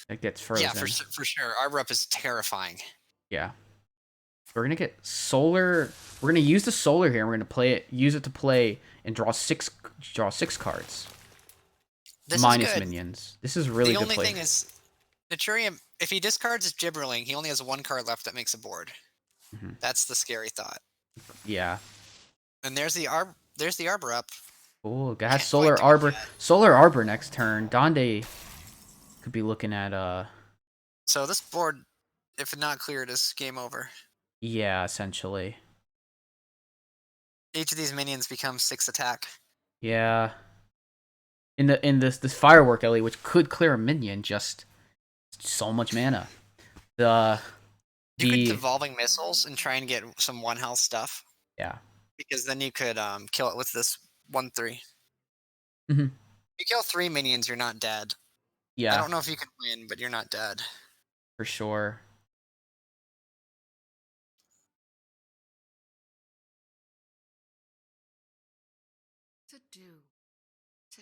S1: it gets frozen.
S2: Yeah, for sure. Arbor Up is terrifying.
S1: Yeah. We're gonna get solar. We're gonna use the solar here. And we're gonna use it to play and draw six cards.
S2: This
S1: minus
S2: is good.
S1: Minions. This is really good play.
S2: The only thing is, Naturium, if he discards his Gibberling, he only has one card left that makes a board. That's the scary thought.
S1: Yeah.
S2: And there's the Arbor Up.
S1: Oh, got Solar Arbor. Solar Arbor next turn. Donde could be looking at
S2: So this board, if not cleared, is game over.
S1: Yeah, essentially.
S2: Each of these minions becomes 6 attack.
S1: Yeah. In this Firework Ellie, which could clear a minion, just so much mana. You
S2: could Devolving Missiles and try and get some 1 health stuff.
S1: Yeah.
S2: Because then you could kill it with this 1/3.
S1: Mm-hmm.
S2: If you kill 3 minions, you're not dead.
S1: Yeah.
S2: I don't know if you can win, but you're not dead.
S1: For sure.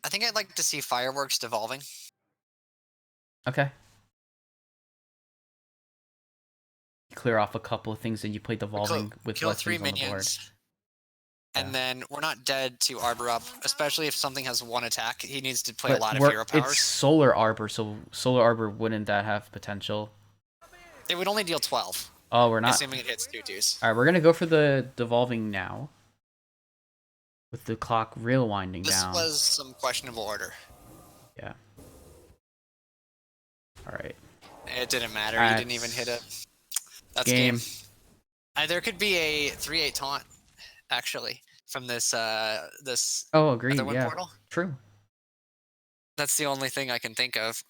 S2: I think I'd like to see Fireworks devolving.
S1: Okay. Clear off a couple of things, and you play devolving with
S2: kill
S1: less
S2: 3
S1: things on the board.
S2: minions. And then we're not dead to Arbor up, especially if something has one attack. He needs to play a
S1: But
S2: lot of hero
S1: it's
S2: powers.
S1: Solar Arbor, so Solar Arbor wouldn't that have potential?
S2: It would only deal 12,
S1: Oh, we're not.
S2: assuming it hits 2/2s.
S1: All right, we're gonna go for the devolving now, with the clock real winding
S2: This
S1: down.
S2: was some questionable order.
S1: Yeah. All right.
S2: It didn't matter. He didn't even hit it. That's game. There could be a 3/8 taunt, actually, from this this
S1: Oh, agreed.
S2: Netherwind
S1: Yeah.
S2: portal.
S1: True.
S2: That's the only thing I can think of.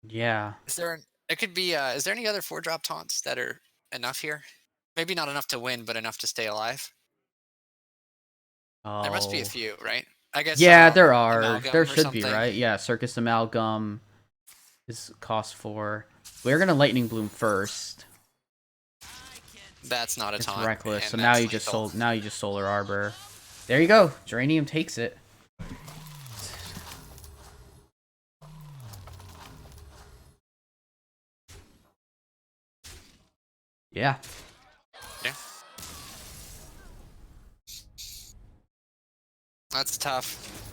S1: Yeah.
S2: Is there? It could be. Is there any other 4-drop taunts that are enough here? Maybe not enough to win, but enough to stay alive.
S1: Oh.
S2: There must be a few, right? I guess.
S1: Yeah, there are.
S2: Amalgam
S1: There
S2: or
S1: should be,
S2: something.
S1: right? Yeah, Circus Amalgam is cost 4. We're gonna Lightning Bloom first.
S2: That's not a
S1: It's
S2: taunt.
S1: reckless.
S2: and
S1: So now
S2: that's
S1: you just
S2: lethal.
S1: Solar Arbor. There you go. Geranium takes it. Yeah.
S2: Yeah. That's tough.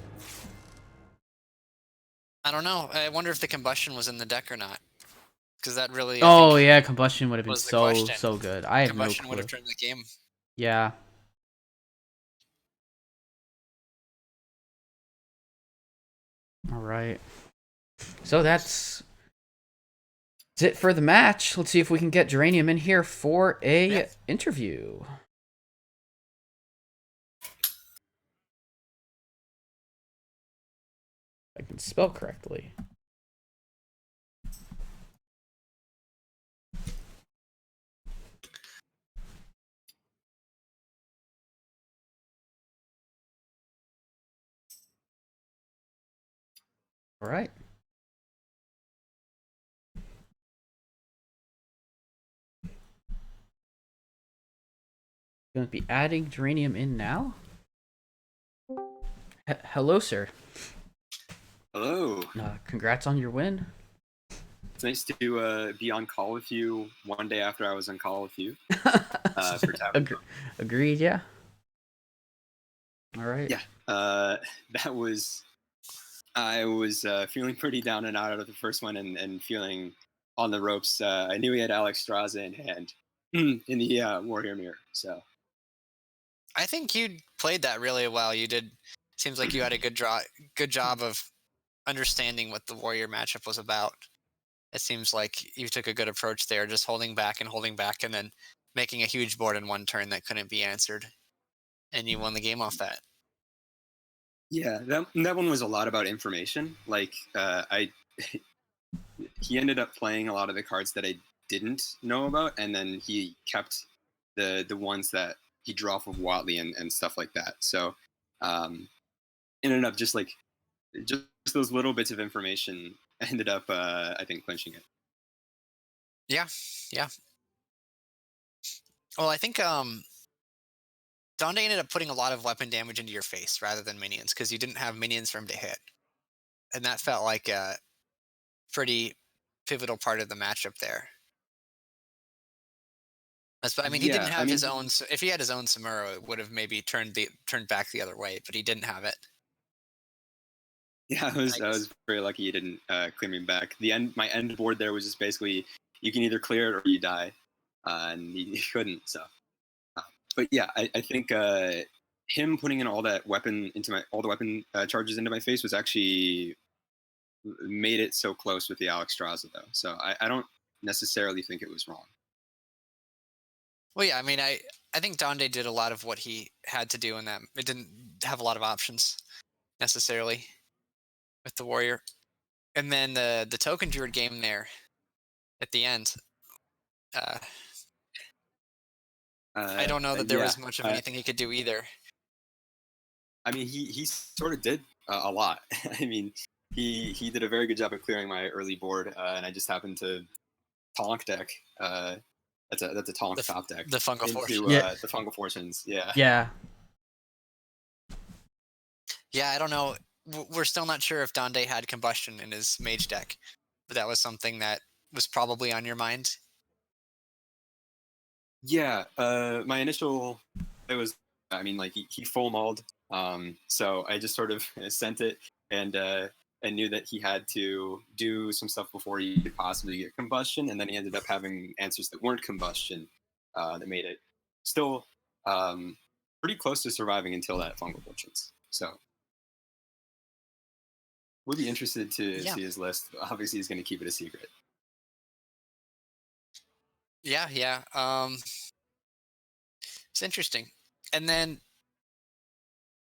S2: I don't know. I wonder if the combustion was in the deck or not. Because that really. I think,
S1: Yeah, Combustion would have been
S2: was the
S1: so
S2: question.
S1: good. I have no
S2: combustion would
S1: clue.
S2: have turned the game.
S1: Yeah. All right. So that's it for the match. Let's see if we can get Geranium in here for a interview. I can spell correctly. All right. Going to be adding Geranium in now. Hello, sir.
S5: Hello.
S1: Congrats on your win.
S5: It's nice to be on call with you one day after I was on call with you. For Tavern.
S1: Agreed, yeah. All right.
S5: Yeah. I was feeling pretty down and out of the first one and feeling on the ropes. I knew he had Alex Straza in hand in the Warrior Mirror. So
S2: I think you played that really well. You did. Seems like you had a good job of understanding what the Warrior matchup was about. It seems like you took a good approach there, just holding back, and then making a huge board in one turn that couldn't be answered, and you won the game off that.
S5: yeah, that one was a lot about information. Like he ended up playing a lot of the cards that I didn't know about, and then he kept the ones that he drew off of Watley and stuff like that. So ended up just those little bits of information ended up I think clinching it.
S2: Yeah. Well, I think Donde ended up putting a lot of weapon damage into your face rather than minions because you didn't have minions for him to hit, and that felt like a pretty pivotal part of the matchup there. I mean, he didn't have his own. If he had his own Samuro, it would have maybe turned back the other way, but he didn't have it.
S5: Yeah, I was very lucky he didn't clear me back. My end board there was just basically you can either clear it or you die, and he couldn't. So, but yeah, I think him putting in all the weapon charges into my face was actually made it so close with the Alex Straza though. So I don't necessarily think it was wrong.
S2: Well, yeah, I mean, I think Donde did a lot of what he had to do in that. It didn't have a lot of options necessarily with the Warrior. And then the Token Druid game there at the end. I don't know that there was much of anything he could do either.
S5: I mean, he sort of did a lot. I mean, he did a very good job of clearing my early board, and I just happened to Tonk deck. That's a Tonk top deck.
S2: The Fungal Force.
S5: The Fungal Fortunes. Yeah.
S1: Yeah.
S2: Yeah, I don't know. We're still not sure if Donde had Combustion in his Mage deck, but that was something that was probably on your mind.
S5: Yeah. My initial it was, I mean, like he full mauled. So I just sort of sent it and knew that he had to do some stuff before he could possibly get combustion, and then he ended up having answers that weren't combustion that made it still pretty close to surviving until that fungal fortunes. So we'll be interested to
S2: Yeah.
S5: see his list. Obviously, he's going to keep it a secret.
S2: Yeah. It's interesting. And then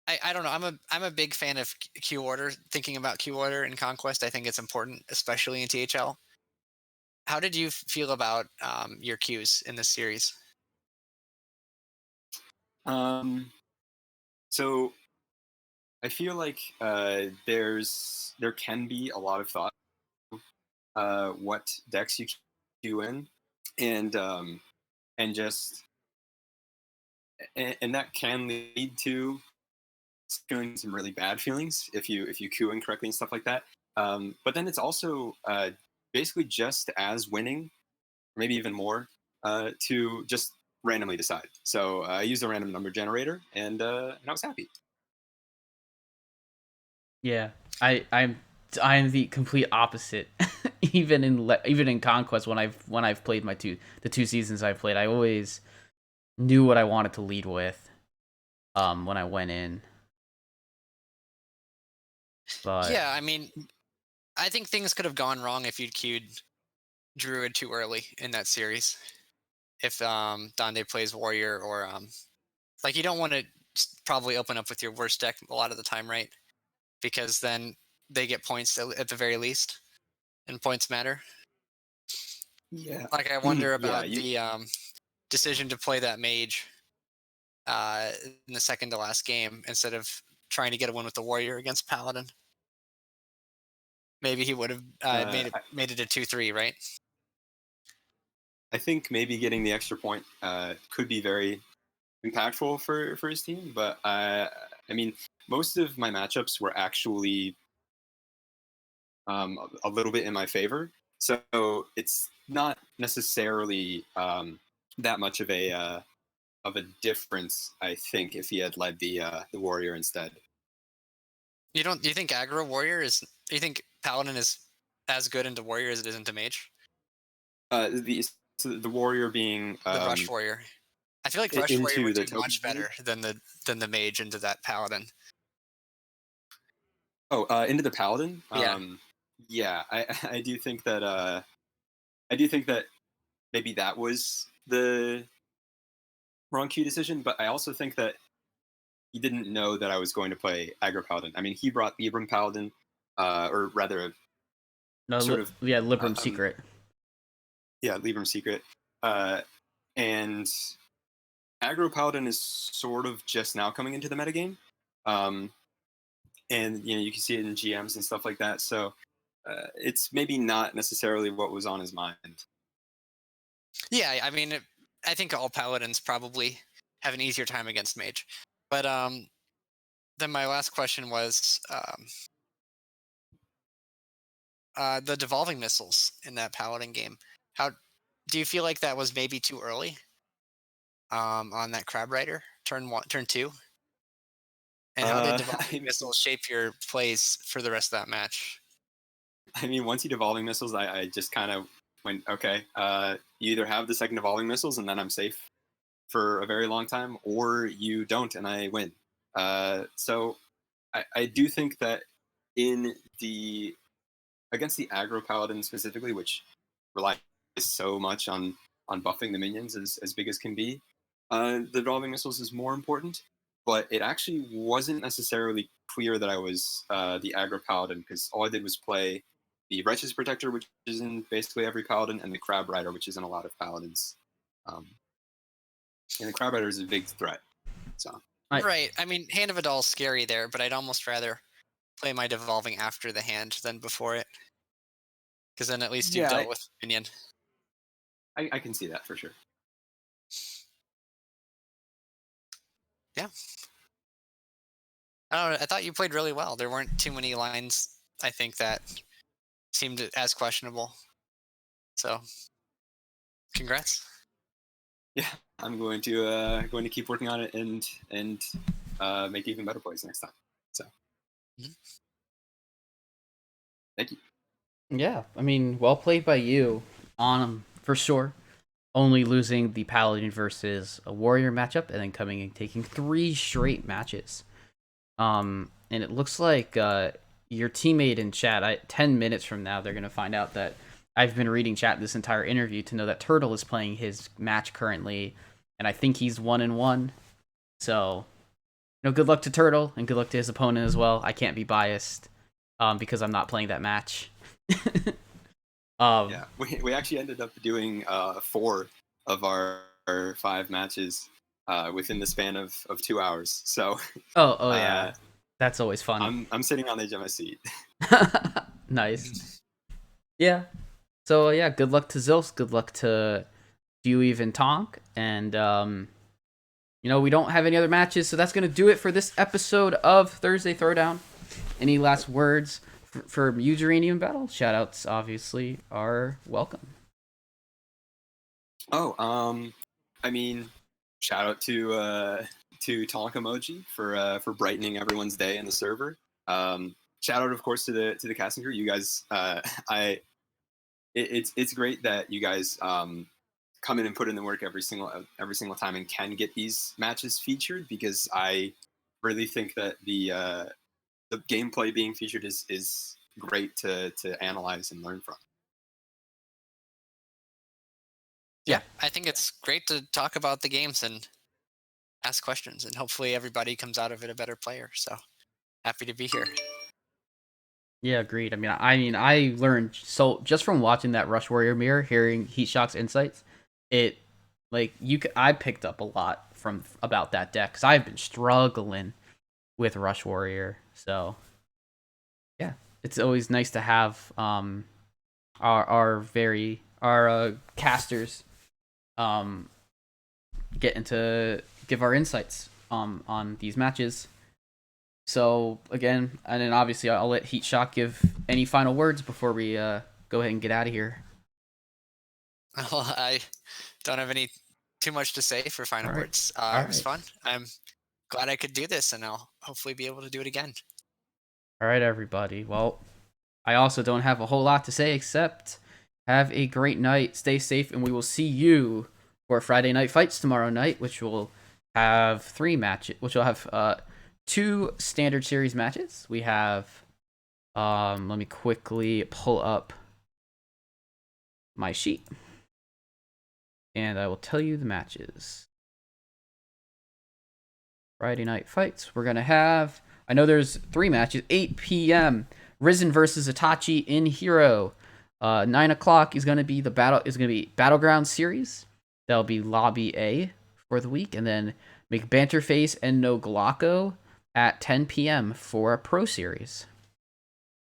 S2: I don't know. I'm a big fan of Q order. Thinking about Q order in Conquest, I think it's important, especially in THL. How did you feel about your Qs in this series?
S5: So I feel like there can be a lot of thought what decks you queue in, and just and that can lead to feeling some really bad feelings if you queue incorrectly and stuff like that. But then it's also basically just as winning, or maybe even more, to just randomly decide. So I used a random number generator, and I was happy.
S1: Yeah, I'm the complete opposite. Even in Conquest, when I've played the 2 seasons I've played, I always knew what I wanted to lead with. When I went in, but
S2: Yeah, I mean, I think things could have gone wrong if you'd queued Druid too early in that series. If Donde plays Warrior, or like, you don't want to probably open up with your worst deck a lot of the time, right? Because then they get points at the very least, and points matter.
S5: Yeah,
S2: Like, I wonder
S5: yeah.
S2: about the decision to play that mage in the second to last game instead of trying to get a win with the Warrior against Paladin. Maybe he would have
S5: Uh,
S2: made it a 2-3, right?
S5: I think maybe getting the extra point could be very impactful for his team. But I mean, most of my matchups were actually a little bit in my favor, so it's not necessarily that much of a difference. I think if he had led the warrior instead.
S2: You don't? Do you think aggro warrior is? Do you think Paladin is as good into warrior as it is into mage?
S5: The so the warrior being
S2: The rush warrior. I feel like rush warrior
S5: into
S2: would
S5: the
S2: do
S5: token
S2: much
S5: mode.
S2: better than the mage into that Paladin.
S5: Oh, into the paladin.
S2: Yeah.
S5: Yeah, I do think that I do think that maybe that was the wrong Q decision, but I also think that he didn't know that I was going to play aggro paladin. I mean, he brought Ibram paladin, or rather,
S1: no,
S5: sort of,
S1: yeah, Libram
S5: um,
S1: Secret.
S5: yeah, Libram secret, uh, and aggro paladin is sort of just now coming into the metagame, um, and you can see it in GMs and stuff like that. So it's maybe not necessarily what was on his mind.
S2: Yeah, I mean, I think all paladins probably have an easier time against mage. But then my last question was the devolving missiles in that paladin game. How do you feel like that was maybe too early on that crab rider turn two? And how did
S5: I
S2: devolving
S5: mean,
S2: missiles shape your plays for the rest of that match?
S5: I mean, once you devolving missiles, I just kind of went, okay, you either have the second devolving missiles and then I'm safe for a very long time, or you don't and I win. So I do think that in the against the aggro paladin specifically, which relies so much on buffing the minions as big as can be, the devolving missiles is more important. But it actually wasn't necessarily clear that I was the aggro paladin, because all I did was play the Righteous Protector, which is in basically every paladin, and the Crab Rider, which is in a lot of paladins. Um, and the Crab Rider is a big threat. So
S1: I
S2: Right. I mean, Hand of a Doll is scary there, but I'd almost rather play my devolving after the hand than before it, because then at least you've
S5: yeah,
S2: dealt with minion.
S5: I can see that for sure.
S2: Yeah. I don't know. I thought you played really well. There weren't too many lines, I think, that seemed as questionable. So, congrats.
S5: Yeah, I'm going to keep working on it and make even better plays next time. So,
S2: Mhm.
S5: thank you.
S1: Yeah, I mean, well played by you on for sure. Only losing the Paladin versus a Warrior matchup, and then coming and taking 3 straight matches. And it looks like your teammate in chat. 10 minutes from now, they're gonna find out that I've been reading chat this entire interview to know that Turtle is playing his match currently, and I think he's 1-1. So, good luck to Turtle, and good luck to his opponent as well. I can't be biased, because I'm not playing that match.
S5: Yeah, we actually ended up doing 4 of our 5 matches within the span of 2 hours. So
S1: Oh yeah, that's always fun.
S5: I'm sitting on the edge of my seat.
S1: Nice. Yeah. So yeah, good luck to Zills. Good luck to Dewey and Tonk. And we don't have any other matches, so that's gonna do it for this episode of Thursday Throwdown. Any last words for you, Geranium Battle? Shoutouts obviously are welcome.
S5: Oh, I mean, shout out to Tonk Emoji for brightening everyone's day in the server. Shout out, of course, to the casting crew. You guys, it's great that you guys come in and put in the work every single time and can get these matches featured, because I really think that the gameplay being featured is great to analyze and learn from.
S2: Yeah, I think it's great to talk about the games and ask questions, and hopefully everybody comes out of it a better player. So happy to be here.
S1: Yeah, agreed. I learned so just from watching that Rush Warrior mirror, hearing Heatshock's insights, it I picked up a lot from about that deck because I've been struggling with Rush Warrior. So yeah, it's always nice to have our casters getting to give our insights on these matches. So again, and then obviously I'll let Heatshock give any final words before we go ahead and get out of here.
S2: Well, I don't have any too much to say for final
S1: All right.
S2: words.
S1: All
S2: It was
S1: right.
S2: fun. I'm glad I could do this, and I'll hopefully be able to do it again.
S1: All right, everybody. Well, I also don't have a whole lot to say except have a great night, stay safe, and we will see you for Friday Night Fights tomorrow night, which will have 3 matches, which will have 2 standard series matches. We have let me quickly pull up my sheet and I will tell you the matches. Friday Night Fights. We're gonna have, I know there's 3 matches. 8 p.m. Risen versus Itachi in Hero. 9 o'clock is gonna be Battleground series. That'll be Lobby A for the week, and then McBanterface and No Glocko at 10 p.m. for a Pro Series.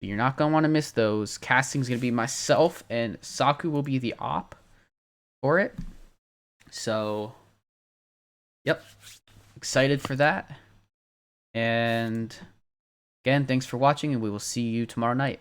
S1: You're not gonna want to miss those. Casting's gonna be myself, and Saku will be the op for it. So, yep, excited for that. And again, thanks for watching, and we will see you tomorrow night.